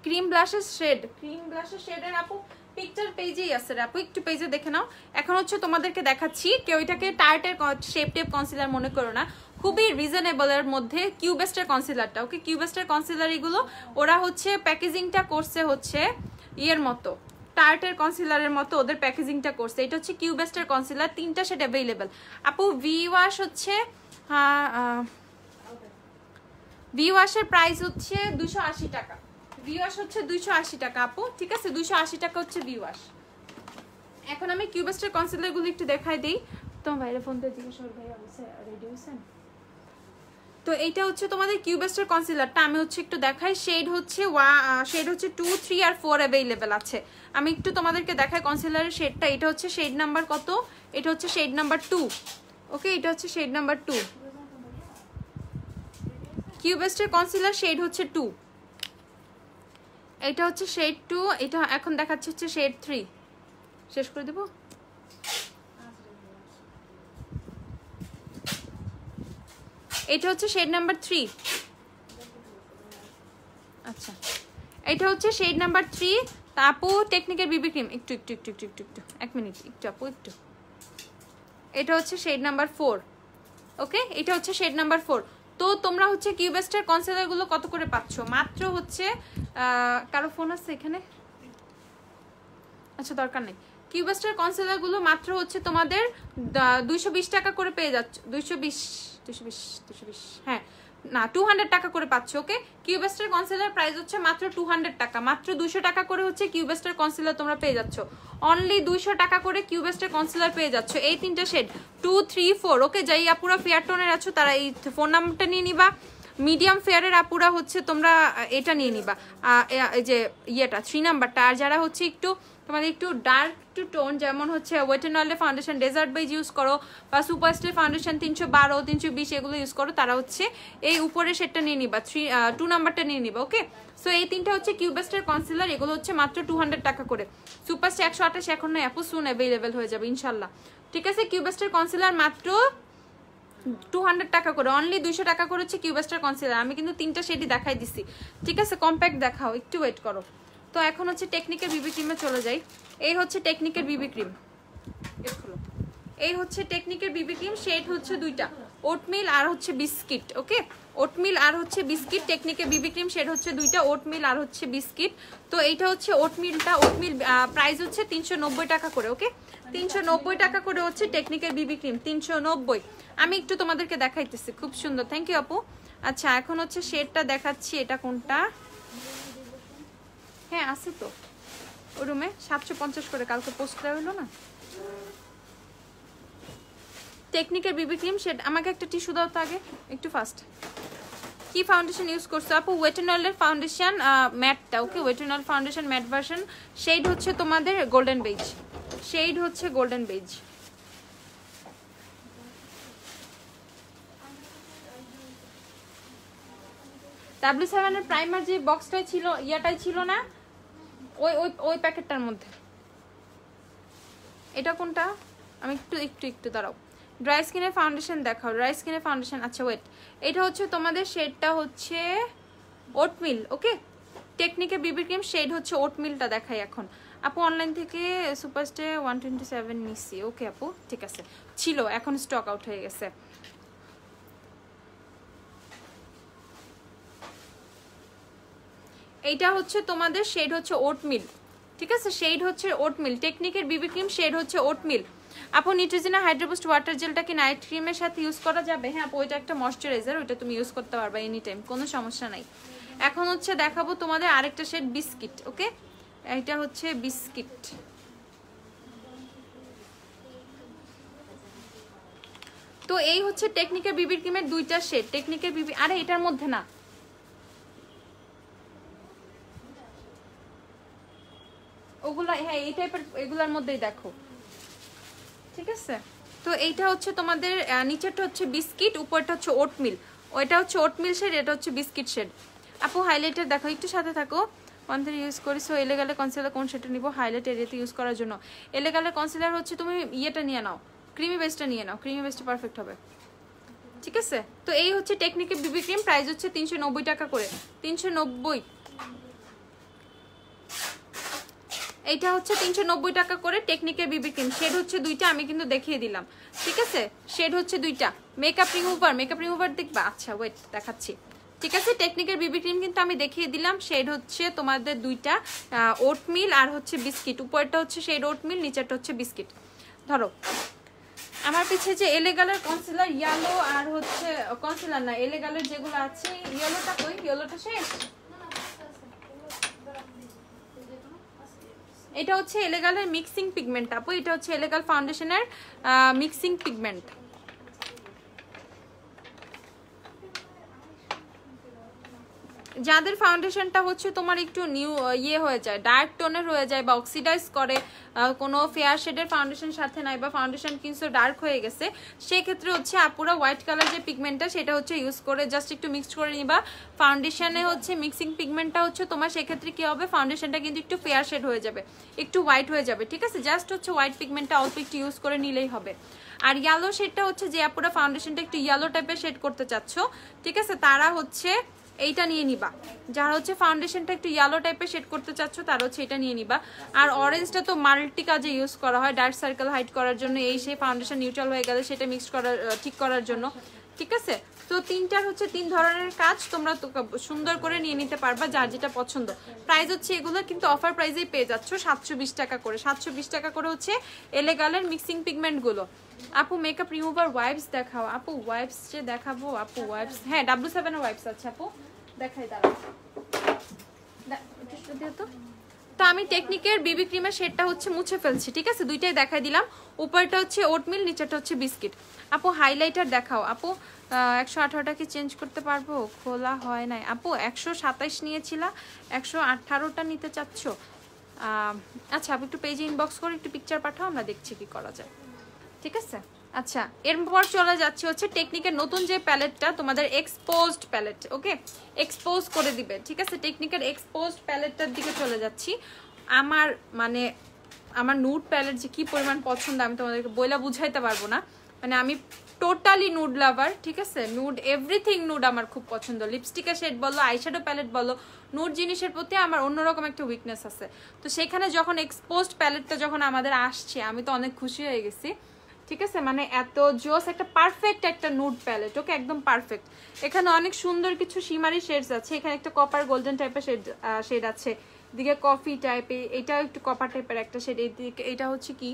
ক্রিম ব্লাশের শেড, ক্রিম ব্লাশের শেডের আপু পিকচার পেজেই আছে রে আপু, একটু পেজে দেখে নাও। এখন হচ্ছে তোমাদেরকে দেখাচ্ছি, কেউ এটাকে টার্টের শেপ টেপ কনসিলার মনে করো না, খুবই রিজনেবলের মধ্যে কিউবেস্টের কনসিলারটা। ওকে, কিউবেস্টের কনসিলার এগুলো ওরা হচ্ছে প্যাকেজিংটা করছে হচ্ছে ইয়ের মতো, টার্টের কনসিলারের মতো ওদের প্যাকেজিংটা করছে। এটা হচ্ছে কিউবেস্টের কনসিলার, 3টা শেড অ্যাভেলেবেল আপু। ভি ওয়াশ হচ্ছে, ভি ওয়াশের প্রাইস হচ্ছে 280 টাকা, ভি ওয়াশ হচ্ছে 280 টাকা আপু, ঠিক আছে, 280 টাকা হচ্ছে ভি ওয়াশ। এখন আমি কিউবেস্টের কনসিলারগুলো একটু দেখাই দিই। তোমার ভাইয়ের ফোনটা জিজ্ঞেস কর, ভাই রেডি হয়েছেন? তো এইটা হচ্ছে তোমাদের কিউবেস্টের কনসিলারটা, আমি হচ্ছে একটু দেখাই। শেড হচ্ছে 2, 3 আর 4 অ্যাভেলেবেল আছে। আমি একটু তোমাদেরকে দেখাই কনসিলারের শেডটা। এটা হচ্ছে শেড নাম্বার কত? এটা হচ্ছে শেড নাম্বার 2। ওকে, এটা হচ্ছে শেড নাম্বার 2, কিউবেস্টের কনসিলার শেড হচ্ছে 2। এটা হচ্ছে শেড 2, এটা এখন দেখাচ্ছে হচ্ছে শেড 3। শেষ করে দেব। এটা হচ্ছে শেড নাম্বার 3। আচ্ছা, এটা হচ্ছে শেড নাম্বার 3। আপু টেকনিকের বিবি ক্রিম একটু একটু একটু একটু একটু একটু 1 মিনিট একটু আপু একটু। এটা হচ্ছে শেড নাম্বার 4। ওকে, এটা হচ্ছে শেড নাম্বার 4। তো তোমরা হচ্ছে কিউবেস্টের কনসিলার গুলো কত করে পাচ্ছ? মাত্র হচ্ছে কারো ফোন আছে এখানে? আচ্ছা, দরকার নেই। কিউবেস্টের কনসিলার গুলো মাত্র হচ্ছে তোমাদের 220 টাকা করে পেয়ে যাচ্ছ। 220 হ্যাঁ না 200 টাকা করে পাচ্ছ। ওকে, কিউবেস্টের কনসিলার প্রাইস হচ্ছে মাত্র 200 টাকা, মাত্র 200 টাকা করে হচ্ছে কিউবেস্টের কনসিলার তোমরা পেয়ে যাচ্ছ। অনলি 200 টাকা করে কিউবেস্টের কনসিলার পেয়ে যাচ্ছ, এই 3টা শেড 2, 3, 4। ওকে, যাই আপুরা ফেয়ার টোনের আছো তারা এই ফোন নাম্বারটা নিয়ে নিবা। মিডিয়াম ফেয়ারের আপুরা হচ্ছে তোমরা এটা নিয়ে নিবা, এই যে ইয়েটা 3 নাম্বারটা। আর যারা হচ্ছে একটু তোমাদের একটু ডার্ক টু টোন, যেমন হচ্ছে ওয়েট এন্ড অয়েলের ফাউন্ডেশন ডেজার্ট বেজ ইউজ করো বা সুপারস্টার ফাউন্ডেশন 312, 320 এগুলো ইউজ করো, তারা হচ্ছে এই উপরের শেডটা নিয়ে নিবা, 2 নাম্বারটা নিয়ে নিবা। ওকে, সো এই 3টা হচ্ছে কিউবেস্টের কনসিলার, এগুলো হচ্ছে মাত্র 200 টাকা করে। সুপারস্টার 128 এখন না আপু, সুন অ্যাভেলেবেল হয়ে যাবে ইনশাল্লাহ, ঠিক আছে। কিউবেস্টের কনসিলার মাত্র 200 টাকা করে, অনলি 200 টাকা করে হচ্ছে কিউবাস্টার কনসিলার। আমি কিন্তু 3টা শেডই দেখাই দিছি, ঠিক আছে? কম্প্যাক্ট দেখাও, একটু ওয়েট করো। তো এখন হচ্ছে টেকনিকের বিবি ক্রিমে চলে যাই। এই হচ্ছে টেকনিকের বিবি ক্রিম, এই হচ্ছে টেকনিকের বিবি ক্রিম। শেড হচ্ছে দুইটা, ওটমিল আর হচ্ছে বিস্কিট। ওকে, ওটমিল আর হচ্ছে বিস্কিট। টেকনিকের বিবি ক্রিম শেড হচ্ছে দুইটা, ওটমিল আর হচ্ছে বিস্কিট। তো এইটা হচ্ছে ওটমিলটা, ওটমিল প্রাইস হচ্ছে 390 টাকা করে। ওকে, 390 টাকা করে হচ্ছে টেকনিকের বিবি ক্রিম, 390। আমি একটু তোমাদেরকে দেখাইতেছি, খুব সুন্দর। থ্যাংক ইউ আপু। আচ্ছা, এখন হচ্ছে শেডটা দেখাচ্ছি। এটা কোনটা? হ্যাঁ আছে তো ও রুমে, 750 করে কালকে পোস্ট করা হলো না। টেকনিকের বিবি ক্রিম শেড। আমাকে একটা টিস্যু দাও তো আগে, একটু ফাস্ট। কি ফাউন্ডেশন ইউজ করছো আপু? ওয়েট এন্ড অয়েলের ফাউন্ডেশন ম্যাটটা। Okay, wet and oil foundation matte version. Shade হচ্ছে তোমাদের গোল্ডেন বেজ, শেড হচ্ছে গোল্ডেন বেজ। W7 এর প্রাইমার যে বক্সটাই ছিল, ইয়াটাই ছিল না, ওই ওই ওই প্যাকেটটার মধ্যে। এটা কোনটা? আমি একটু একটু একটু দাঁড়াও। ড্রাই স্কিনের ফাউন্ডেশন দেখাও, ড্রাই স্কিনের ফাউন্ডেশন। আচ্ছা ওয়েট, এটা হচ্ছে তোমাদের শেডটা হচ্ছে ওটমিল। ওকে, টেকনিকের বিবি ক্রিম শেড হচ্ছে ওটমিলটা দেখাই এখন। আপু অনলাইন থেকে সুপারস্টে 127 নিচ্ছি। ওকে আপু, ঠিক আছে, ছিল, এখন স্টক আউট হয়ে গেছে। এইটা হচ্ছে তোমাদের শেড হচ্ছে ওটমিল, ঠিক আছে? শেড হচ্ছে ওটমিল, টেকনিকের বিবি ক্রিম শেড হচ্ছে ওটমিল। আপু নিউট্রিজিনা হাইড্রোবুস্ট ওয়াটার জেলটা কি নাইট ক্রিমের সাথে ইউজ করা যাবে? হ্যাঁ আপু, ওইটা একটা ময়শ্চারাইজার, ওইটা তুমি ইউজ করতে পারবা এনি টাইম, কোনো সমস্যা নাই। এখন হচ্ছে দেখাবো তোমাদের আরেকটা শেড বিস্কিট। ওকে, এইটা হচ্ছে বিস্কিট। তো এই হচ্ছে টেকনিকের বিবি ক্রিমের দুইটা শেড। টেকনিকের বিবি, আরে এটার মধ্যে না, ওগুলা, হ্যাঁ এই টাইপের, এগুলার মধ্যেই দেখো, ঠিক আছে? তো এইটা হচ্ছে তোমাদের নিচেরটা হচ্ছে বিস্কিট, উপরটা হচ্ছে ওটমিল। ওইটা হচ্ছে ওটমিল শেড, এটা হচ্ছে বিস্কিট শেড। আপু হাইলাইটার দেখো, একটু সাথে থাকো। ওয়ান ইউজ করি। সো এলেগালে কনসিলার কোন শেডটা নিবো হাইলাইট এরিয়াতে ইউজ করার জন্য? এলেগালে কনসিলার হচ্ছে তুমি ইয়েটা নিয়ে নাও, ক্রিমি বেসটা নিয়ে নাও, ক্রিমি বেসটা পারফেক্ট হবে, ঠিক আছে? তো এই হচ্ছে টেকনিকের বিবি ক্রিম, প্রাইস হচ্ছে 390 টাকা করে, 390। এইটা হচ্ছে 390 টাকা করে টেকনিকের বিবি ক্রিম। শেড হচ্ছে দুইটা, আমি কিন্তু দেখিয়ে দিলাম, ঠিক আছে? শেড হচ্ছে দুইটা। মেকআপ রিমুভার দেখবা? আচ্ছা ওয়েট দেখাচ্ছি, ঠিক আছে? টেকনিকের বিবি ক্রিম কিন্তু আমি দেখিয়ে দিলাম। শেড হচ্ছে তোমাদের দুইটা, ওটমিল আর হচ্ছে বিস্কিট। উপরটা হচ্ছে শেড ওটমিল, নিচেরটা হচ্ছে বিস্কিট। ধরো আমার পিছে যে এলেগালের কনসিলার ইয়েলো আর হচ্ছে কনসিলার না, এলেগালের যেগুলো আছে, ইয়েলোটা কই? ইয়েলোটা শেষ। এটা হচ্ছে এলেগালের মিক্সিং পিগমেন্ট আপু, এটা হচ্ছে এলেগাল ফাউন্ডেশনের মিক্সিং পিগমেন্ট। যাদের ফাউন্ডেশনটা হচ্ছে তোমার একটু নিউ ইয়ে হয়ে যায়, ডার্ক টোনের হয়ে যায় বা অক্সিডাইজ করে, কোনো ফেয়ার শেডের ফাউন্ডেশন সাথে নাই, বা ফাউন্ডেশন কিন্তু ডার্ক হয়ে গেছে, সেক্ষেত্রে হচ্ছে আপুরা হোয়াইট কালার যে পিগমেন্টটা সেটা হচ্ছে ইউজ করে জাস্ট একটু মিক্সড করে নিবা। ফাউন্ডেশনে হচ্ছে মিক্সিং পিগমেন্টটা হচ্ছে তোমার, সেক্ষেত্রে কি হবে, ফাউন্ডেশনটা কিন্তু একটু ফেয়ার শেড হয়ে যাবে, একটু হোয়াইট হয়ে যাবে, ঠিক আছে? জাস্ট হচ্ছে হোয়াইট পিগমেন্টটা অল্প একটু ইউজ করে নিলেই হবে। আর ইয়েলো শেডটা হচ্ছে যে আপুরা ফাউন্ডেশনটা একটু ইয়েলো টাইপের শেড করতে চাচ্ছ, ঠিক আছে, তারা হচ্ছে এইটা নিয়ে নিবা। যারা হচ্ছে ফাউন্ডেশনটা একটু ইয়েলো টাইপের শেড করতে চাচ্ছ তারা হচ্ছে এটা নিয়ে নিবা। আর অরেঞ্জটা তো মাল্টি কাজে ইউজ করা হয়, ডার্ক সার্কেল হাইড করার জন্য, এই সেই ফাউন্ডেশন নিউট্রাল হয়ে গেলে সেটা মিক্স করার ঠিক করার জন্য, ঠিক আছে? তো তিনটার হচ্ছে 3 ধরনের কাজ, তোমরা সুন্দর করে নিয়ে নিতে পারবা যার যেটা পছন্দ। প্রাইস হচ্ছে এগুলো কিন্তু অফার প্রাইসেই পেয়ে যাচ্ছ 720 টাকা করে, 720 টাকা করে হচ্ছে এলেগালের মিক্সিং পিগমেন্টগুলো। আপু মেকআপ রিমুভার ওয়াইপস দেখাও। আপু ওয়াইপস যে দেখাবো, আপু ওয়াইপস, হ্যাঁ W7 এর ওয়াইপস আছে আপু, দেখাই দাঁড়াও। তো আমি টেকনিকের বিবি ক্রিমের শেডটা হচ্ছে মুছে ফেলছি, ঠিক আছে? দুইটাই দেখাই দিলাম। উপরটা হচ্ছে ওটমিল, নিচেরটা হচ্ছে বিস্কিট। আপু হাইলাইটার দেখাও। আপু 118টা কি চেঞ্জ করতে পারবো? খোলা হয় নাই আপু, 127 নিয়েছিলা, 118টা নিতে চাচ্ছ? আচ্ছা আপু একটু পেজে ইনবক্স করে একটু পিকচার পাঠাও, আমরা দেখছি কি করা যায়, ঠিক আছে? আচ্ছা এরপর চলে যাচ্ছে হচ্ছে টেকনিকের নতুন যে প্যালেটটা, তোমাদের এক্সপোজড প্যালেট। ওকে, এক্সপোজ করে দিবে, ঠিক আছে? টেকনিকের এক্সপোজড প্যালেটটার দিকে চলে যাচ্ছি। আমার মানে আমার নুড প্যালেট যে কি পরিমাণ পছন্দ আমি তোমাদেরকে বইলা বুঝাইতে পারবো না। মানে আমি টোটালি নুড লাভার, ঠিক আছে? নুড, এভরিথিং নুড আমার খুব পছন্দ। লিপস্টিকের শেড বলো, আইশ্যাডো প্যালেট বলো, নুড জিনিসের প্রতি আমার অন্যরকম একটা উইকনেস আছে। তো সেখানে যখন এক্সপোজড প্যালেটটা যখন আমাদের আসছে, আমি তো অনেক খুশি হয়ে গেছি, ঠিক আছে? মানে এত জোস একটা পারফেক্ট একটা নুড প্যালেট, ওকে, একদম পারফেক্ট। এখানে অনেক সুন্দর কিছু শিমারি শেডস আছে। এখানে একটা কপার গোল্ডেন টাইপের শেড আছে, এদিকে কফি টাইপের, এটাও একটু কপার টাইপের একটা শেড, এদিকে এটা হচ্ছে কি,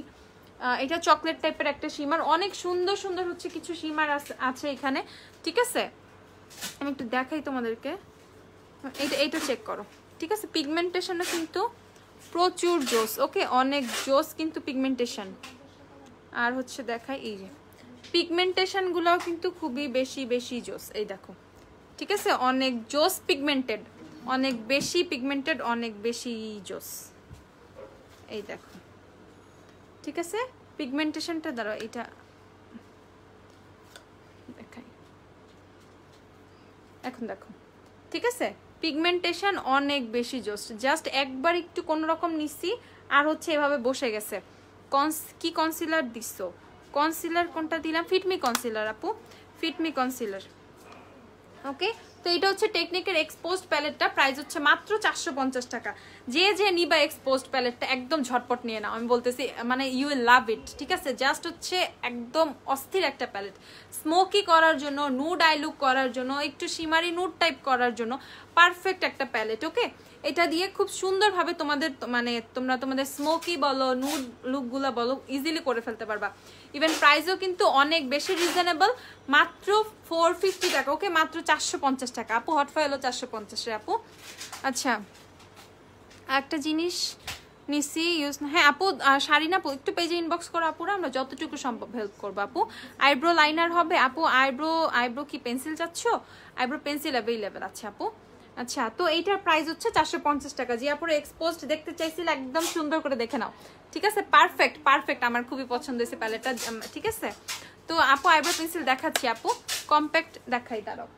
এটা চকলেট টাইপের একটা শিমার। অনেক সুন্দর সুন্দর হচ্ছে কিছু শিমার আছে এখানে, ঠিক আছে? আমি একটু দেখাই তোমাদেরকে, এইটা চেক করো, ঠিক আছে? পিগমেন্টেশনও কিন্তু প্রচুর জোস, ওকে, অনেক জোস কিন্তু পিগমেন্টেশন। আর হচ্ছে দেখাই, এই যে পিগমেন্টেশনগুলোও কিন্তু খুবই বেশি বেশি জোস, এই দেখো, ঠিক আছে? অনেক জোস পিগমেন্টেড, অনেক বেশি পিগমেন্টেড, অনেক বেশি জোস, এই দেখো, ঠিক আছে? পিগমেন্টেশনটা দ্বারা এটা দেখাই, এখন দেখো, ঠিক আছে? পিগমেন্টেশন অনেক বেশি জোস, জাস্ট একবার একটু কোনো রকম নিছি আর হচ্ছে এভাবে বসে গেছে। কি কনসিলার দিছো? কনসিলার কোনটা দিলাম? ফিটমি কনসিলার আপু, ফিটমি কনসিলার, ওকে। তো এটা হচ্ছে টেকনিকের এক্সপোজড প্যালেটটা, প্রাইস হচ্ছে মাত্র 450 টাকা। যে নিবা এক্সপোজড প্যালেটটা একদম ঝটপট নিয়ে নাও, আমি বলতেছি, মানে ইউ উইল লাভ ইট, ঠিক আছে? জাস্ট হচ্ছে একদম অস্থির একটা প্যালেট, স্মোকি করার জন্য, নুড আই লুক করার জন্য, একটু শিমারি নুড টাইপ করার জন্য পারফেক্ট একটা প্যালেট, ওকে। এটা দিয়ে খুব সুন্দরভাবে তোমরা তোমাদের স্মোকি বলো, নুড লুকগুলো বলো, ইজিলি করে ফেলতে পারবা। ইভেন প্রাইসও কিন্তু অনেক বেশি রিজনেবল, মাত্র 450 টাকা, ওকে, মাত্র 450 টাকা আপু। হট ফয়েলও 450 আপু। আচ্ছা, একটা জিনিস নিছি ইউজ, হ্যাঁ আপু, শাড়ি না আপু, একটু পেজে ইনবক্স করো আপুরা, আমরা যতটুকু সম্ভব হেল্প করবো আপু। আইব্রো লাইনার হবে আপু? আইব্রো কি পেন্সিল চাচ্ছ? আইব্রো পেন্সিল অ্যাভেলেবেল আছে আপু। আচ্ছা, তো এইটার প্রাইস হচ্ছে 450 টাকা। যে আপুরা এক্সপোজড দেখতে চাইছিল, একদম সুন্দর করে দেখে নাও, ঠিক আছে? পারফেক্ট পারফেক্ট, আমার খুবই পছন্দ হয়েছে প্যালেটটা, ঠিক আছে? তো আপু আইব্রো পেন্সিল দেখাচ্ছি আপু, কম্প্যাক্ট দেখাই, দাঁড়াও,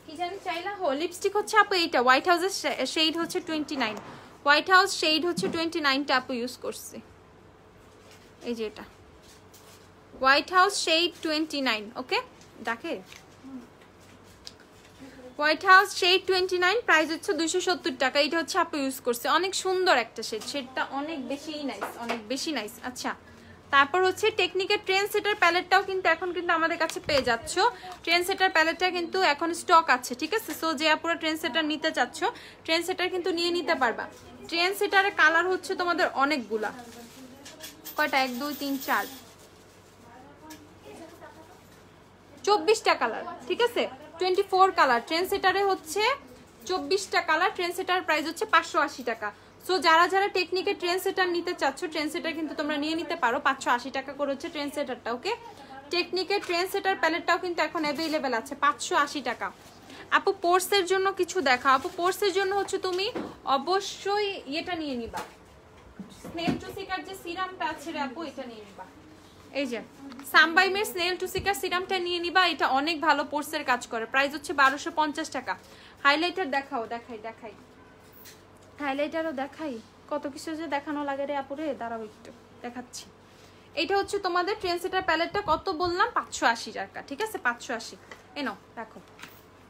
কি জানি চাইলা। লিপস্টিক হচ্ছে আপু এইটা, হোয়াইট হাউসের শেড হচ্ছে 29, হোয়াইট হাউস শেড হচ্ছে 29টা আপু ইউজ করছে, এই যে এটা হোয়াইট হাউস শেড 29, ওকে, দেখে হোয়াইট হাউস শেড 29, প্রাইস হচ্ছে 270 টাকা। এটা হচ্ছে আপু ইউজ করছে, অনেক সুন্দর একটা শেডটা অনেক বেশি নাইস, অনেক বেশি নাইস। আচ্ছা, তারপর হচ্ছে টেকনিকের ট্রেন্ড সেটার প্যালেটটাও কিন্তু এখন কিন্তু আমাদের কাছে পেয়ে যাচ্ছ। ট্রেন্ড সেটার প্যালেটটা কিন্তু এখন স্টক আছে, ঠিক আছে? সো যে আপুরা ট্রেন্ড সেটার নিতে চাচ্ছ, ট্রেন্ড সেটার কিন্তু নিয়ে নিতে পারবা। ট্রেন্ড সেটারের কালার হচ্ছে তোমাদের অনেকগুলা, কয়টা, 1 2 3 4 24টা কালার, ঠিক আছে? 24 কালার ট্রেন্ড সেটারে হচ্ছে 24টা কালার। ট্রেন্ড সেটার প্রাইস হচ্ছে 580 টাকা। সো যারা টেকনিকের ট্রেন্ড সেটার নিতে চাচ্ছ, ট্রেন্ড সেটার কিন্তু তোমরা নিয়ে নিতে পারো, 580 টাকা করে হচ্ছে ট্রেন্ড সেটারটা, ওকে। টেকনিকের ট্রেন্ড সেটার প্যালেটটাও কিন্তু এখন অ্যাভেলেবেল আছে 580 টাকা। আপু পোর্সের জন্য কিছু দেখা, আপু পোর্সের জন্য হচ্ছে তুমি অবশ্যই এটা নিয়ে নিবা, স্নেল টু সিকার যে সিরামটা আছে রে আপু, এটা নিয়ে নিবা। এই যে সামবাইমের স্নেল টু সিকার সিরামটা নিয়ে নিবা, এটা অনেক ভালো পোর্সের কাজ করে। প্রাইস হচ্ছে 1250 টাকা। হাইলাইটার দেখাও, দেখাই হাইলাইটারও দেখাই, কত কিছু যে দেখানো লাগে রে আপুরে, দাঁড়াও একটু দেখাচ্ছি। এটা হচ্ছে তোমাদের ট্রেন্ড সেটার প্যালেটটা, কত বললাম? 580 টাকা, ঠিক আছে? 580। এনো দেখো,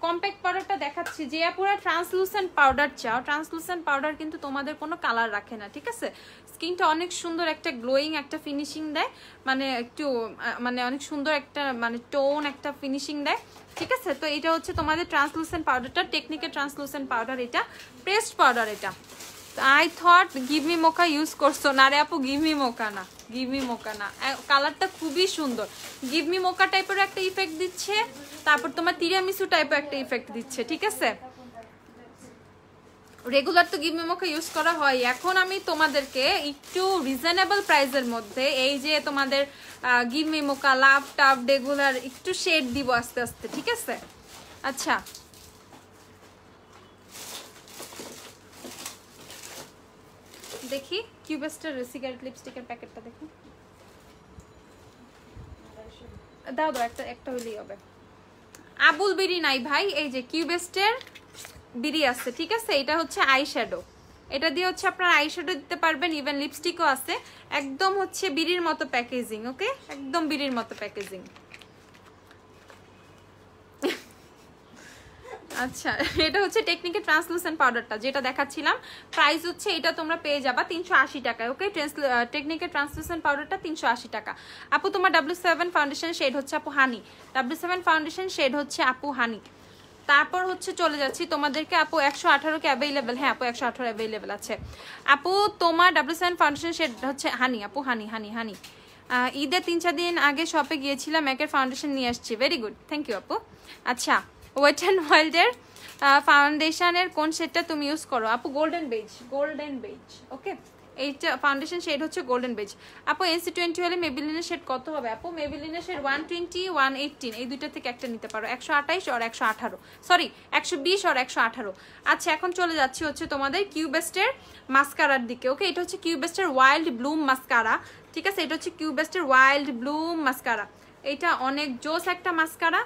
কম্প্যাক্ট পাউডারটা দেখাচ্ছি। যে আপুরা ট্রান্সলুসেন্ট পাউডার চাও, ট্রান্সলুসেন্ট পাউডার কিন্তু তোমাদের কোনো কালার রাখে না, ঠিক আছে? স্কিনটা অনেক সুন্দর একটা গ্লোয়িং একটা ফিনিশিং দেয়, মানে একটু অনেক সুন্দর একটা টোন একটা ফিনিশিং দেয়, ঠিক আছে? তো এটা হচ্ছে তোমাদের ট্রান্সলুসেন্ট পাউডারটা, টেকনিকের ট্রান্সলুসেন্ট পাউডার, এটা প্রেসড পাউডার। এটা I thought give me mocha use করছো না রে আপু, গিভ মি মোকা না, গিভ মি মোকা না। কালারটা খুবই সুন্দর, গিভ মি মোকা টাইপের একটা ইফেক্ট দিচ্ছে, তারপর তোমার তিরামিসু টাইপের একটা ইফেক্ট দিচ্ছে, ঠিক আছে? রেগুলার তো গিভ মি মোকা ইউজ করা হয়। এখন আমি তোমাদেরকে একটু রিজনেবল প্রাইসের মধ্যে এই যে তোমাদের গিভ মি মোকা লাভ টাভ রেগুলার একটু শেড দিব আস্তে আস্তে, ঠিক আছে? আচ্ছা, দেখি কিউবেস্টের সিগারেট লিপস্টিকের প্যাকেটটা দেখি, দাও একটা হইলেই হবে। আবুল বিড়ি নাই ভাই, এই যে কিউবেস্টের বিড়ি আছে, ঠিক আছে? এটা হচ্ছে আই শ্যাডো, এটা দিয়ে হচ্ছে আপনারা আইশ্যাডো দিতে পারবেন, ইভেন লিপস্টিকও আছে। একদম হচ্ছে বিড়ির মতো প্যাকেজিং, ওকে, একদম বিড়ির মতো প্যাকেজিং। আচ্ছা, এটা হচ্ছে টেকনিকের ট্রান্সলুসেন্ট পাউডারটা যেটা দেখাচ্ছিলাম, প্রাইস হচ্ছে এটা তোমরা পেয়ে যাবা 380 টাকায়, ওকে। টেকনিকের ট্রান্সলুসেন্ট পাউডারটা 380 টাকা। আপু তোমার W7 ফাউন্ডেশন শেড হচ্ছে আপু হানি, W7 ফাউন্ডেশন শেড হচ্ছে আপু হানি। তারপর হচ্ছে চলে যাচ্ছি তোমাদেরকে আপু 118 কে অ্যাভেলেবেল, হ্যাঁ আপু 118 অ্যাভেলেবেল আছে। আপু তোমার W7 ফাউন্ডেশন শেড হচ্ছে হানি, আপু হানি হানি হানি। ঈদের 3-4 দিন আগে শপে গিয়েছিলাম, ম্যাকের ফাউন্ডেশন নিয়ে আসছি, ভেরি গুড, থ্যাংক ইউ আপু। আচ্ছা, ওয়েট অ্যান্ড ওয়াইল্ডের ফাউন্ডেশনের কোন শেডটা তুমি ইউজ করো? আপু গোল্ডেন বেজ, গোল্ডেন বেজ, ওকে। এইটা ফাউন্ডেশন শেড হচ্ছে গোল্ডেন বেজ। আপু NC20 হলে মেবিলিনের শেড কত হবে? আপু মেবিলিনের শেড 120, 118 এই দুইটা থেকে একটা নিতে পারো, 128 আর 118, সরি 120 আর 118। আচ্ছা, এখন চলে যাচ্ছি হচ্ছে তোমাদের কিউবেস্টের মাস্কারার দিকে, ওকে। এটা হচ্ছে কিউবেস্টের ওয়াইল্ড ব্লুম মাস্কারা, ঠিক আছে। এটা হচ্ছে কিউবেস্টের ওয়াইল্ড ব্লুম মাস্কারা। এটা অনেক জোস একটা মাস্কারা,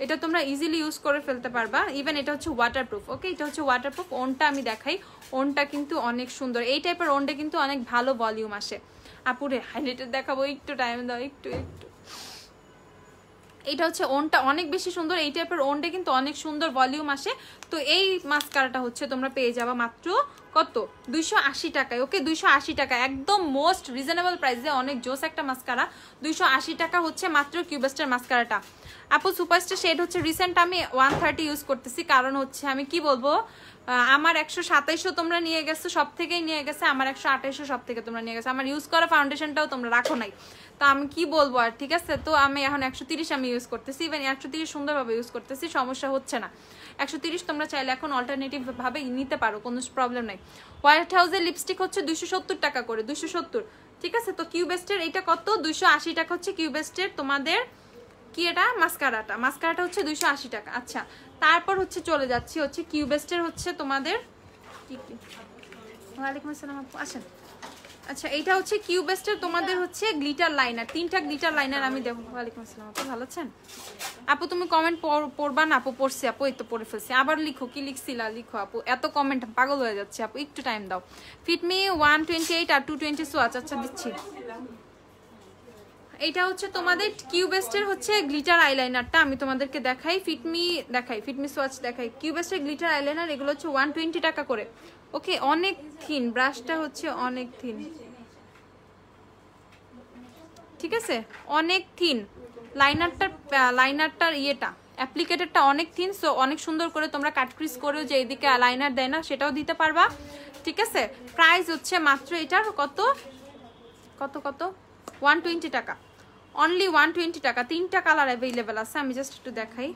এটা তোমরা ইজিলি ইউজ করে ফেলতে পারবা। ইভেন এটা হচ্ছে ওয়াটারপ্রুফ, ওকে। এটা হচ্ছে ওয়াটারপ্রুফ। ওনটা আমি দেখাই, ওনটা কিন্তু অনেক সুন্দর। এই টাইপের ওনটা কিন্তু অনেক ভালো ভলিউম আসে। আপুরে হাইলাইটার দেখাবো, একটু টাইম দাও, একটু একটু। এটা হচ্ছে ওনটা অনেক বেশি সুন্দর, এই টাইপের ওনটা কিন্তু অনেক সুন্দর ভলিউম আসে। তো এই মাস্কারাটা হচ্ছে তোমরা পেয়ে যাবা মাত্র কত? 280 টাকায়, ওকে। 280 টাকা, একদম মোস্ট রিজনেবল প্রাইসে, অনেক জোস একটা মাস্কারা। 280 টাকা হচ্ছে মাত্র কিউবেস্টের মাস্কারাটা। আপু সুপারস্টার শেড হচ্ছে রিসেন্ট আমি 130 ইউজ করতেছি, কারণ হচ্ছে আমি কি বলবো, আমার 127 তোমরা নিয়ে গেছো, সব থেকেই নিয়ে গেছে। আমার 128 সব থেকে তোমরা নিয়ে গেছো। আমার ইউজ করা ফাউন্ডেশনটাও তোমরা রাখো নাই, তো আমি কি বলবো আর, ঠিক আছে। তো আমি এখন 130 আমি ইউজ করতেছি, ইভেন 130 সুন্দরভাবে ইউজ করতেছি, সমস্যা হচ্ছে না। 130 তোমরা চাইলে এখন অল্টারনেটিভ ভাবে নিতে পারো, কোনো প্রবলেম নাই। হোয়াইট হাউসের লিপস্টিক হচ্ছে 270 টাকা করে, 270, ঠিক আছে। তো কিউবেস্টের এটা কত? 280 টাকা হচ্ছে কিউবেস্টের তোমাদের কি এটা মাস্কারাটা, মাস্কারাটা হচ্ছে 280 টাকা। আচ্ছা, তারপর হচ্ছে চলে যাচ্ছি হচ্ছে কিউবেস্টের হচ্ছে তোমাদের কি কি। ওয়ালাইকুম আসসালাম আপু, আসেন। আচ্ছা, এইটা হচ্ছে কিউবেস্টের তোমাদের হচ্ছে গ্লিটার লাইনার, 3টা গ্লিটার লাইনার আমি দেখো। ওয়ালাইকুম আসসালাম আপু, ভালো আছেন? আপু তুমি কমেন্ট পড়বা না? আপু পড়ছি আপু, এই তো পড়ে ফেলছি। আবার লিখো, কি লিখছিলা লিখো আপু, এত কমেন্ট পাগল হয়ে যাচ্ছে আপু, একটু টাইম দাও। ফিটমি 128 আর 220 সোয়াচ, আচ্ছা দিচ্ছি। এটা হচ্ছে তোমাদের কিউবেস্টের হচ্ছে গ্লিটার আইলাইনারটা, আমি তোমাদেরকে দেখাই, ফিটমি দেখাই, ফিটমি সোয়াচ দেখাই। কিউবেস্টের গ্লিটার আইলাইনার এগুলো হচ্ছে 120 টাকা করে, ওকে। অনেক থিন, ব্রাশটা হচ্ছে অনেক থিন, ঠিক আছে, অনেক থিন। লাইনারটার ইয়েটা অ্যাপ্লিকেটেডটা অনেক থিন, সো অনেক সুন্দর করে তোমরা কাট ক্রিজ করেও যে এইদিকে লাইনার দেয় না সেটাও দিতে পারবা, ঠিক আছে। প্রাইস হচ্ছে মাত্র এটার কত কত কত 120 টাকা, অনলি 120 টাকা। 3টা কালার অ্যাভেলেবেল আছে, আমি জাস্ট একটু দেখাই।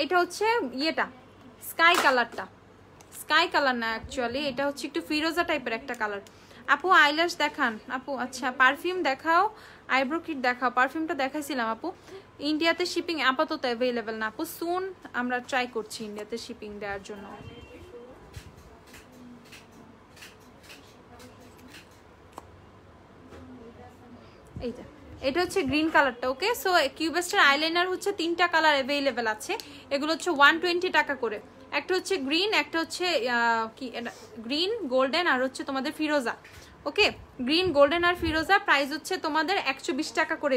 এটা হচ্ছে ইয়েটা স্কাই কালারটা, স্কাই কালার না অ্যাকচুয়ালি, এটা হচ্ছে একটু ফিরোজা টাইপের একটা কালার। আপু আইল্যাশ দেখান আপু, আচ্ছা পারফিউম দেখাও, আইব্রো কিট দেখাও। পারফিউমটা দেখাইছিলাম আপু। ইন্ডিয়াতে শিপিং আপাতত অ্যাভেলেবেল না আপু, সুন আমরা ট্রাই করছি ইন্ডিয়াতে শিপিং দেওয়ার জন্য। এইটা, এটা হচ্ছে গ্রিন কালারটা, ওকে। সো কিউবেস্টের আইলাইনার হচ্ছে 3টা কালার অ্যাভেলেবেল আছে, এগুলো হচ্ছে 120 টাকা করে। একটা হচ্ছে গ্রিন, একটা হচ্ছে কি গ্রিন গোল্ডেন, আর হচ্ছে তোমাদের ফিরোজা, ওকে। গ্রিন গোল্ডেন আর ফিরোজা প্রাইস হচ্ছে তোমাদের 120 টাকা করে।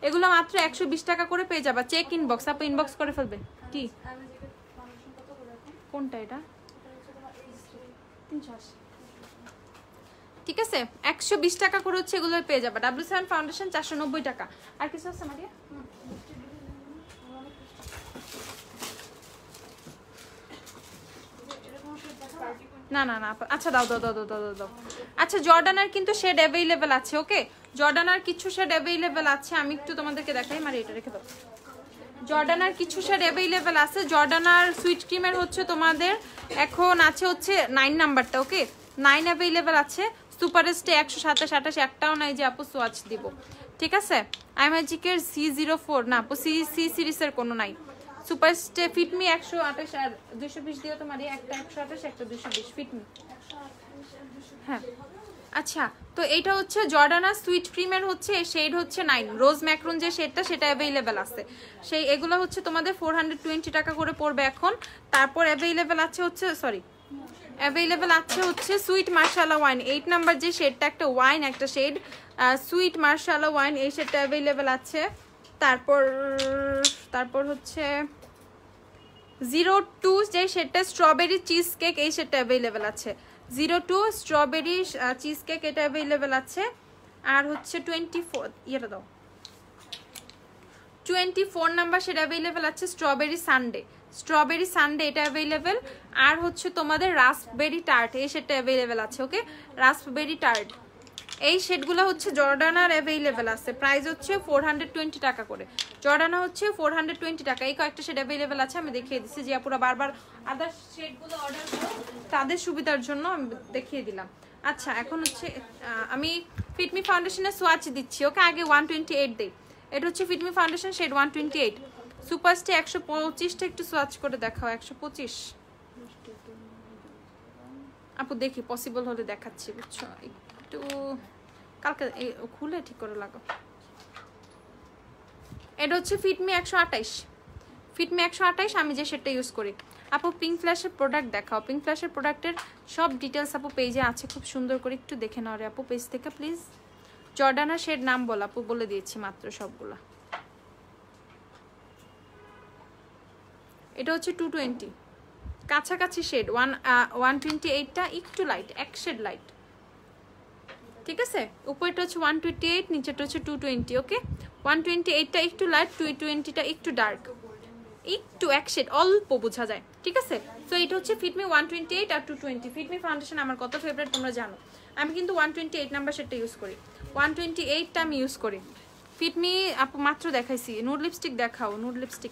এগুলো মাত্র 120 টাকা করে পেয়ে যাবা। চেক ইনবক্স, আপু ইনবক্স করে ফেলবে। কি কোনটা এটা? 380, ঠিক আছে। 120 টাকা করে হচ্ছে এগুলো পেয়ে যাবে। W7 ফাউন্ডেশন 490 টাকা। আর কিছু আছে মারিয়া? না না না, আচ্ছা দাও দাও দাও দাও দাও দাও। আচ্ছা, জর্ডানার কিন্তু শেড অ্যাভেলেবেল আছে, ওকে। জর্ডানার কিছু শেড অ্যাভেলেবেল আছে, আমি একটু তোমাদেরকে দেখাই। মারি এটা রেখে দাও। জর্ডানার কিছু শেড অ্যাভেলেবেল আছে। জর্ডানার সুইট ক্রিমের হচ্ছে তোমাদের এখন আছে হচ্ছে 9 নাম্বারটা, ওকে। 9 অ্যাভেলেবেল আছে। সুপারস্টে 127, 28 একটাও নাই যে আপু সোয়াচ দিব, ঠিক আছে। আইম্যাজিকের C04 না আপু, সি সিরিজের কোনো নাই। সুপারস্টে ফিটমি 128 আর 220 দিও তোমার, একটা 128 একটা 220 ফিটমি, হ্যাঁ আচ্ছা, তো এইটা হচ্ছে জর্ডানা সুইট ক্রিমের হচ্ছে শেড হচ্ছে 9, রোজ ম্যাক্রন যে শেডটা সেটা অ্যাভেলেবেল আছে। সেই এগুলো হচ্ছে তোমাদের 420 টাকা করে পড়বে এখন। তারপর অ্যাভেলেবেল আছে হচ্ছে সুইট মার্শালা ওয়াইন 8 নাম্বার যে শেডটা, একটা ওয়াইন একটা শেড, সুইট মার্শালা ওয়াইন এই শেডটা অ্যাভেলেবেল আছে। তারপর হচ্ছে 02 যে শেডটা স্ট্রবেরি চিজ কেক এই শেডটা অ্যাভেলেবেল আছে। 02 স্ট্রবেরি চিজ কেক এটা অ্যাভেলেবেল আছে। আর হচ্ছে 24 নাম্বার সেটা অ্যাভেলেবেল আছে স্ট্রবেরি সানডে এটা অ্যাভেলেবেল। আর হচ্ছে তোমাদের রাস্পবেরি টার্ট এই শেডটা অ্যাভেলেবেল আছে। ওকে, রাস্পবেরি টার্ট এই শেডগুলো হচ্ছে জর্ডানার অ্যাভেলেবেল আছে। প্রাইস হচ্ছে 420 টাকা করে। জর্ডানা হচ্ছে 420 টাকা। এই কয়েকটা শেড অ্যাভেলেবেল আছে, আমি দেখিয়ে দিচ্ছি। যে পুরো বারবার আদার শেডগুলো অর্ডার করো তাদের সুবিধার জন্য আমি দেখিয়ে দিলাম। আচ্ছা, এখন হচ্ছে আমি ফিটমি ফাউন্ডেশনের সোয়াচ দিচ্ছি। ওকে, আগে 128 দেই। এটা হচ্ছে ফিটমি ফাউন্ডেশন শেড 128 সুপারস্টে 125টা একটু সোয়াচ করে দেখাও। 125 আপু দেখি পসিবল হলে দেখাচ্ছি, বুঝছো? একটু কালকে খুলে ঠিক করে লাগো। এটা হচ্ছে ফিটমি 128 আমি যে সেটটা ইউজ করি। আপু পিঙ্ক ফ্ল্যাশের প্রোডাক্ট দেখাও। পিঙ্ক ফ্ল্যাশের প্রোডাক্টের সব ডিটেলস আপু পেজে আছে, খুব সুন্দর করে একটু দেখে নাও রে আপু পেজ থেকে প্লিজ। জর্ডানা শেড নাম বল আপু, বলে দিয়েছি মাত্র সবগুলা। এটা হচ্ছে 220 কাছাকাছি শেড। 128টা একটু লাইট, এক শেড লাইট, ঠিক আছে? উপরেটা হচ্ছে 128, নিচেটা হচ্ছে 220। ওকে, 128টা একটু লাইট, 220টা একটু ডার্ক, একটু এক শেড অল্প বোঝা যায়, ঠিক আছে? তো এটা হচ্ছে ফিটমি 128 আর 220। ফিটমি ফাউন্ডেশন আমার কত ফেভারিট তোমরা জানো। আমি কিন্তু 128 নাম্বার শেডটা ইউজ করি, 128টা আমি ইউজ করি। ফিটমি আপু মাত্র দেখাইছি। নুড লিপস্টিক দেখাও, নুড লিপস্টিক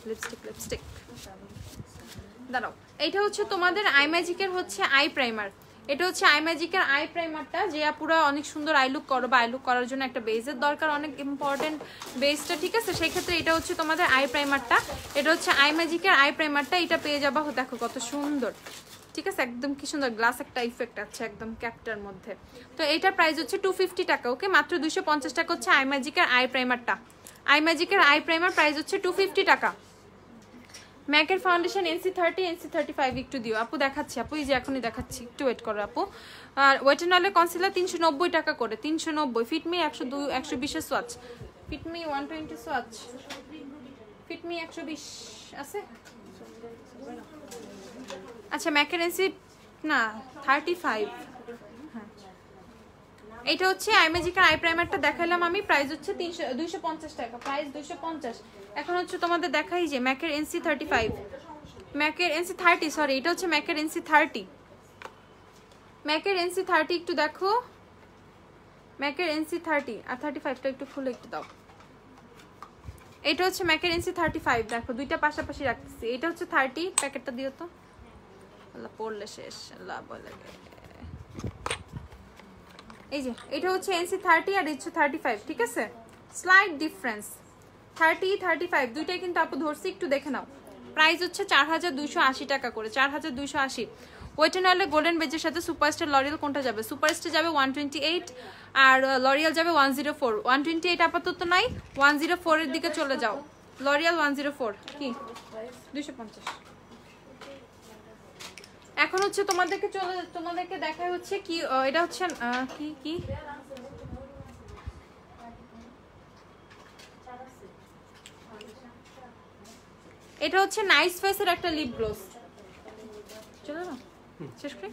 দাঁড়াও। এইটা হচ্ছে তোমাদের আই ম্যাজিকের হচ্ছে আই প্রাইমার। এটা হচ্ছে আই ম্যাজিকের আই প্রাইমারটা, যে পুরো অনেক সুন্দর আই লুক করো বা আই লুক করার জন্য একটা বেজের দরকার, অনেক ইম্পর্টেন্ট বেসটা, ঠিক আছে? সেই ক্ষেত্রে এটা হচ্ছে তোমাদের আই প্রাইমারটা। এটা হচ্ছে আই ম্যাজিকের আই প্রাইমারটা, এটা পেয়ে যাবা। দেখো কত সুন্দর, ঠিক আছে? একদম কি সুন্দর গ্লাস একটা ইফেক্ট আছে একদম ক্যাপটার মধ্যে। তো এইটার প্রাইস হচ্ছে 250 টাকা। ওকে, মাত্র 250 টাকা হচ্ছে আই ম্যাজিকের আই প্রাইমারটা। আই ম্যাজিকের আই প্রাইমার প্রাইস হচ্ছে 250 টাকা। ম্যাকের ফাউন্ডেশন NC30 NC35 একটু দিও আপু, দেখাচ্ছি আপু, এই যে এখনই দেখাচ্ছি, একটু ওয়েট করো আপু। আর ওয়েটেনলের কনসিলার 390 টাকা করে, 390। Fit Me 120 swatch, Fit Me 120 swatch, Fit Me 120 আছে। আচ্ছা, ম্যাকের NC না 35। হ্যাঁ, এটা হচ্ছে আই ম্যাজিকের আই প্রাইমারটা দেখাইলাম আমি। প্রাইস হচ্ছে 250 টাকা, প্রাইস 250। এখন হচ্ছে তোমাদের দেখাই যে ম্যাকের NC35, ম্যাকের NC30, সরি এটা হচ্ছে ম্যাকের NC30। ম্যাকের NC30 একটু দেখো, ম্যাকের NC30 আর 35টা একটু খুলে একটু দাও। এটা হচ্ছে ম্যাকের NC35, দেখো দুইটা পাশাপাশি রাখতেছি। এটা হচ্ছে 30, প্যাকেটটা দিও তো, আল্লাহ পড়লে শেষ, আল্লাহ বলে। এই যে এটা হচ্ছে NC30 আর এটা হচ্ছে 35, ঠিক আছে? স্লাইট ডিফারেন্স, 30 35 দুইটাই কিন্তু আপু ধরছি, একটু দেখে নাও। প্রাইস হচ্ছে 4280 টাকা করে, 4280। ওয়েটেনলে গোল্ডেন বেজের সাথে সুপারস্টার লরিয়াল কোনটা যাবে? সুপারস্টার যাবে 128 আর লরিয়াল যাবে 104। 128 আপাতত নাই, 104 এর দিকে চলে যাও। লরিয়াল 104 কি 250। এখন হচ্ছে তোমাদেরকে দেখা হচ্ছে কি, এটা হচ্ছে কি কি এটা হচ্ছে নাইস ফেসের একটা লিপ গ্লোস। চলো না শেষ করি।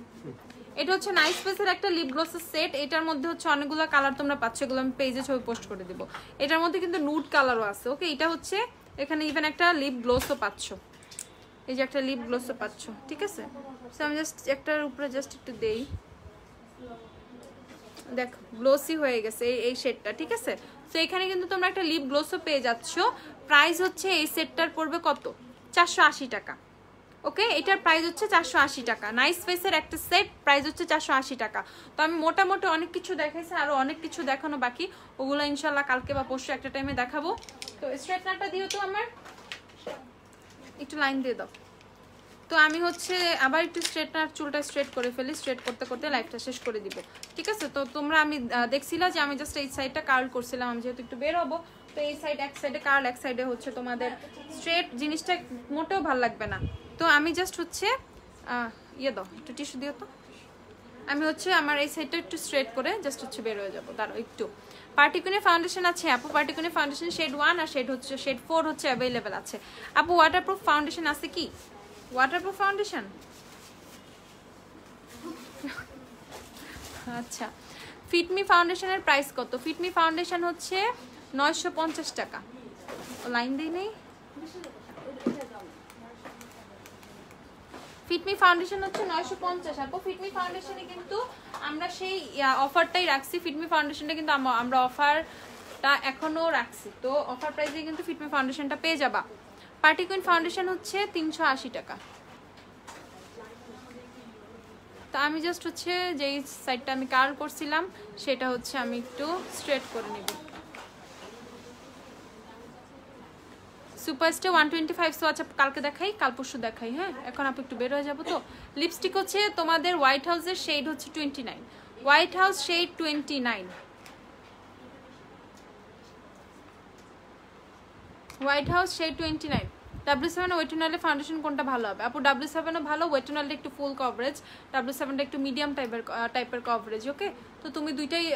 এটা হচ্ছে নাইস ফেসের একটা লিপ গ্লোসের সেট। এটার মধ্যে হচ্ছে অনেকগুলো কালার তোমরা পাচ্ছ, এগুলো আমি পেজে ছবি পোস্ট করে দিব। এটার মধ্যে কিন্তু নুড কালারও আছে। ওকে, এটা হচ্ছে এখানে ইভেন একটা লিপ গ্লোসও পাচ্ছ, এই যে একটা লিপ গ্লোসও পাচ্ছ, ঠিক আছে? সো আমি জাস্ট একটার উপরে জাস্ট একটু দেই, দেখ গ্লোসি হয়ে গেছে এই শেডটা, ঠিক আছে? তো এখানে কিন্তু তোমরা একটা লিপ গ্লোসও পেয়ে যাচ্ছ। প্রাইস হচ্ছে এই সেটটার পড়বে কত? 480 টাকা। ওকে, এটার প্রাইস হচ্ছে 480 টাকা। নাইস ফেসের একটা সেট, প্রাইস হচ্ছে 480 টাকা। তো আমি মোটামুটি অনেক কিছু দেখাইছি, আরো অনেক কিছু দেখানো বাকি, ওগুলো ইনশাল্লাহ কালকে বা পরশু একটা টাইমে দেখাবো। তো স্ট্রেটনারটা দিও তো আমার, একটু লাইন দিয়ে দাও। তো আমি হচ্ছে আবার একটু স্ট্রেটনার চুলটা স্ট্রেট করে ফেলি, স্ট্রেট করতে করতে লাইফটা শেষ করে দিব, ঠিক আছে? তো তোমরা আমি দেখছিলাম যে আমি জাস্ট এই সাইডটা কার্ল করছিলাম, আমি যেহেতু একটু বের হবো, তো এই সাইড এক সাইডে কার্ল, এক সাইডে হচ্ছে তোমাদের স্ট্রেট, জিনিসটা মোটেও ভালো লাগবে না। তো আমি জাস্ট হচ্ছে ইয়ে দাও, একটু টিস্যু দিও তো, আমি হচ্ছে আমার এই সাইডটা একটু স্ট্রেট করে জাস্ট হচ্ছে বের হয়ে যাবো। দাঁড়াও একটু, পার্টিকুনে ফাউন্ডেশন আছে আপু, পার্টিকুনে ফাউন্ডেশন শেড 1 আর শেড 4 হচ্ছে অ্যাভেলেবেল আছে আপু। ওয়াটারপ্রুফ ফাউন্ডেশন আছে কি? ওয়াটারপ্রুফ ফাউন্ডেশন আচ্ছা। ফিটমি ফাউন্ডেশনের প্রাইস কত? ফিটমি ফাউন্ডেশন হচ্ছে 950 টাকা। লাইন দিই নেই, ফিটমি ফাউন্ডেশন হচ্ছে 950 আপু। ফিটমি ফাউন্ডেশনে কিন্তু আমরা সেই অফারটাই রাখছি, ফিটমি ফাউন্ডেশনটা কিন্তু আমরা অফারটা এখনো রাখছি, তো অফার প্রাইসে কিন্তু ফিটমি ফাউন্ডেশনটা পেয়ে যাবা। পার্টিকুইন ফাউন্ডেশন হচ্ছে 380 টাকা। তো আমি জাস্ট হচ্ছে যেই সাইডটা আমি কার্ল করছিলাম সেটা হচ্ছে আমি একটু স্ট্রেট করে নেব। সুপারস্টার 125 সো আচ্ছা কালকে দেখাই, কাল পরশু দেখাই, হ্যাঁ এখন আপনি একটু বের হয়ে যাবো। তো লিপস্টিক হচ্ছে তোমাদের হোয়াইট হাউসের শেড হচ্ছে 29, white house shade 29, white house shade 29। W7 ওয়েটনলে ফাউন্ডেশন কোনটা ভালো হবে আপু? W7 ও ভালো, ওয়েটনলটা একটু ফুল কভারেজ, W7টা একটু মিডিয়াম টাইপের কভারেজ। ওকে, তো তুমি দুইটাই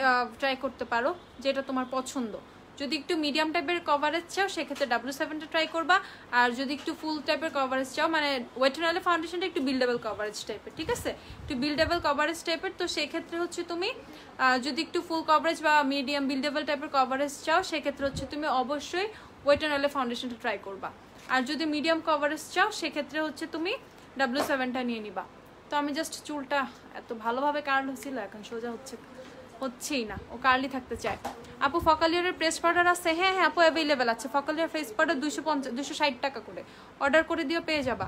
ট্রাই করতে পারো যেটা তোমার পছন্দ। যদি একটু মিডিয়াম টাইপের কভারেজ চাও সেক্ষেত্রে W7টা ট্রাই করবা, আর যদি একটু ফুল টাইপের কভারেজ চাও, মানে ওয়েটনলে ফাউন্ডেশনটা একটু বিল্ডেবল কভারেজ টাইপের, ঠিক আছে, একটু বিল্ডেবল কভারেজ টাইপের, তো সেক্ষেত্রে হচ্ছে তুমি যদি একটু ফুল কভারেজ বা মিডিয়াম বিল্ডেবল টাইপের কভারেজ চাও সেক্ষেত্রে হচ্ছে তুমি অবশ্যই ওয়েটনলে ফাউন্ডেশনটা ট্রাই করবা। আর যদি মিডিয়াম কভারেজ চাও সেক্ষেত্রে হচ্ছে তুমি W7টা নিয়ে নিবা। তো আমি জাস্ট চুলটা এত ভালোভাবে কার্ল হচ্ছিল, এখন সোজা হচ্ছেই না, ও কার্লি থাকতে চায়। আপু ফকালিয়ারের প্রেস পাউডার আছে? হ্যাঁ হ্যাঁ আপু অ্যাভেলেবেল আছে, ফকালিয়ার ফেস পাউডার 260 টাকা করে, অর্ডার করে দিও পেয়ে যাবা।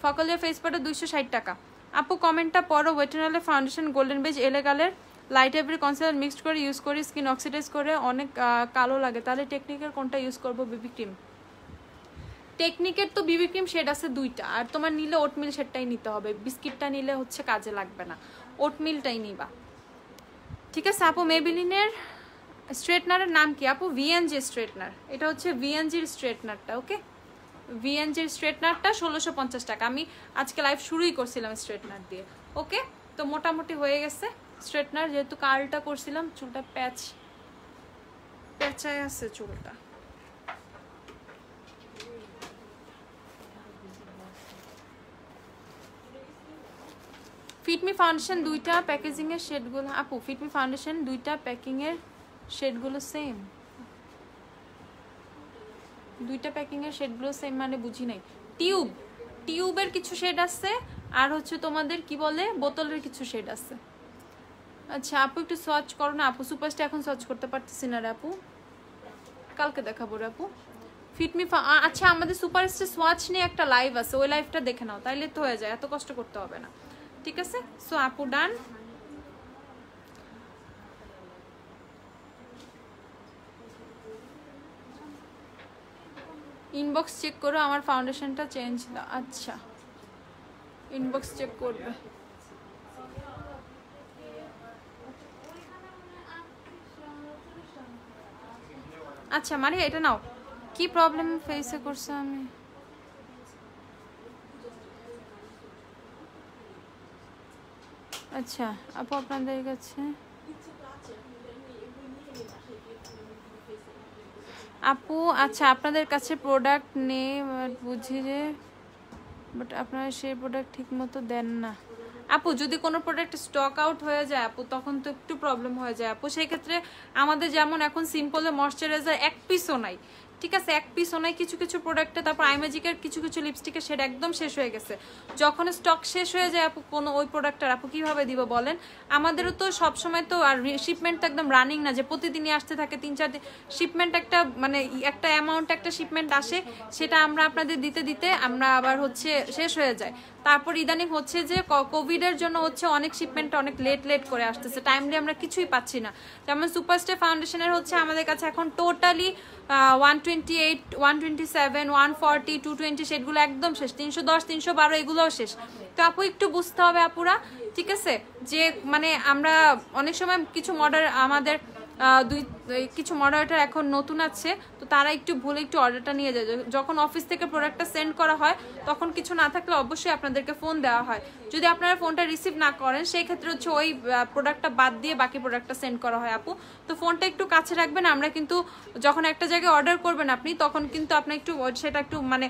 ফকালিয়ার ফেস পাউডার 260 টাকা। আপু কমেন্টটা পড়ো। ওয়েটনলে ফাউন্ডেশন গোল্ডেন বেজ এলেগালের লাইট এভরি কনসিলার মিক্সড করে ইউজ করি, স্কিন অক্সিডাইজ করে অনেক কালো লাগে, তাহলে টেকনিকের কোনটা ইউজ করবো? Baby cream. টেকনিকের তো বিবি ক্রিম শেড আছে দুইটা, আর তোমার নিলে ওটমিল শেডটাই নিতে হবে, বিস্কিটটা নিলে হচ্ছে কাজে লাগবে না, ওটমিলটাই নিবা, ঠিক আছে আপু। মেবিলিনের স্ট্রেটনারের নাম কি আপু? ভিএনজি স্ট্রেটনার, এটা হচ্ছে ভিএনজির স্ট্রেটনারটা। ওকে, ভিএনজির স্ট্রেটনারটা 1650 টাকা। আমি আজকে লাইভ শুরুই করছিলাম স্ট্রেটনার দিয়ে। ওকে, তো মোটামুটি হয়ে গেছে স্ট্রেটনার, যেহেতু কার্লটা করছিলাম চুলটা প্যাচায় আছে চুলটা। ফিটমি ফাউন্ডেশন দুইটা প্যাকেজিং এর শেডগুলো আপু, ফিটমি ফাউন্ডেশন দুইটা প্যাকিং এর শেডগুলো সেম, দুইটা প্যাকিং এর শেডগুলো সেম মানে বুঝি নাই। টিউবের কিছু শেড আছে আর হচ্ছে তোমাদের কি বলে বোতলের কিছু শেড আছে। আচ্ছা আপু একটু সার্চ করো না আপু, সুপারস্টার এখন সার্চ করতে পারতেছি না রে আপু, কালকে দেখাবো রে আপু। ফিটমি আচ্ছা আমাদের সুপারস্টার সোয়াচ নিয়ে একটা লাইভ আছে, ওই লাইভটা দেখে নাও, তাইলে তো হয়ে যায়, এত কষ্ট করতে হবে না, ঠিক আছে। সো আপু ডান। ইনবক্স চেক করো, আমার ফাউন্ডেশনটা চেঞ্জ না। আচ্ছা ইনবক্স চেক করবে। আচ্ছা মানে এটা নাও, কি প্রবলেম ফেসে করছে আমি? আচ্ছা আপু আপনাদের কাছে আপু, আচ্ছা আপনাদের কাছে প্রোডাক্ট নেই বুঝি যে, বাট আপনারা সেই প্রোডাক্ট ঠিক মতো দেন না আপু। যদি কোনো প্রোডাক্ট স্টক আউট হয়ে যায় আপু তখন তো একটু প্রবলেম হয়ে যায় আপু, সেই ক্ষেত্রে আমাদের যেমন এখন সিম্পলে ময়শ্চারাইজার এক পিসও নাই, ঠিক আছে, এক পিসও নাই কিছু কিছু প্রোডাক্টে। তারপর আইম্যাজিকের কিছু কিছু লিপস্টিকের শেড একদম শেষ হয়ে গেছে, যখন স্টক শেষ হয়ে যায় আপু কোনো ওই প্রোডাক্টটার আপু কীভাবে দিব বলেন? আমাদেরও তো সবসময় তো আর শিপমেন্ট তো একদম রানিং না যে প্রতিদিনই আসতে থাকে, 3-4 দিন শিপমেন্ট একটা মানে একটা অ্যামাউন্ট একটা শিপমেন্ট আসে, সেটা আমরা আপনাদের দিতে দিতে আমরা আবার হচ্ছে শেষ হয়ে যায়। তারপর ইদানিং হচ্ছে যে কোভিডের জন্য হচ্ছে অনেক শিপমেন্ট অনেক লেট করে আসতেছে, টাইমলি আমরা কিছুই পাচ্ছি না। যেমন সুপারস্টার ফাউন্ডেশনের হচ্ছে আমাদের কাছে এখন টোটালি 128, 127, 140, 220 সেটগুলো একদম শেষ, 310, 312 এগুলোও শেষ। তো আপু একটু বুঝতে হবে আপুরা, ঠিক আছে, যে মানে আমরা অনেক সময় কিছু মডেল আমাদের কিছু মডারেটর এখন নতুন আছে, তো তারা একটু ভুলে একটু অর্ডারটা নিয়ে যায়। যখন অফিস থেকে প্রোডাক্টটা সেন্ড করা হয় তখন কিছু না থাকলে অবশ্যই আপনাদেরকে ফোন দেওয়া হয়। যদি আপনারা ফোনটা রিসিভ না করেন সেই ক্ষেত্রে হচ্ছে ওই প্রোডাক্টটা বাদ দিয়ে বাকি প্রোডাক্টটা সেন্ড করা হয় আপু। তো ফোনটা একটু কাছে রাখবেন। আমরা কিন্তু যখন একটা জায়গায় অর্ডার করবেন আপনি, তখন কিন্তু আপনি একটু সেটা একটু মানে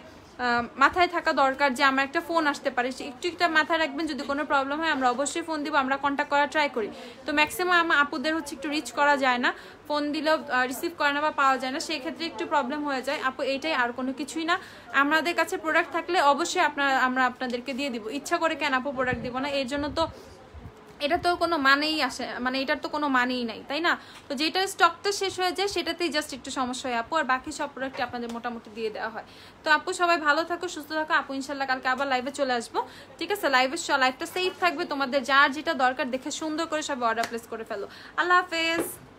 মাথায় থাকা দরকার যে আমার একটা ফোন আসতে পারে, একটু একটা মাথায় রাখবেন। যদি কোনো প্রবলেম হয় আমরা অবশ্যই ফোন দিব, আমরা কন্ট্যাক্ট করার ট্রাই করি। তো ম্যাক্সিমাম আপুদের হচ্ছে একটু রিচ করা যায় না, ফোন দিলেও রিসিভ করে না বা পাওয়া যায় না, সেই ক্ষেত্রে একটু প্রবলেম হয়ে যায় আপু, এইটাই, আর কোনো কিছুই না। আমাদের কাছে প্রোডাক্ট থাকলে অবশ্যই আমরা আপনাদেরকে দিয়ে দিব, ইচ্ছা করে কেন আপু প্রোডাক্ট দিব না, এর জন্য তো এটা তো কোনো মানেই আসে, মানে এটার তো কোনো মানেই নাই, তাই না? তো যেটার স্টকটা শেষ হয়ে যায় সেটাতেই জাস্ট একটু সমস্যা হয় আপু, আর বাকি সব প্রোডাক্ট আপনাদের মোটামুটি দিয়ে দেওয়া হয়। তো আপু সবাই ভালো থাকো, সুস্থ থাকো আপু, ইনশাল্লাহ কালকে আবার লাইভে চলে আসবো, ঠিক আছে? লাইভটা সেফ থাকবে, তোমাদের যার যেটা দরকার দেখে সুন্দর করে সবাই অর্ডার প্লেস করে ফেলো। আল্লাহ হাফেজ।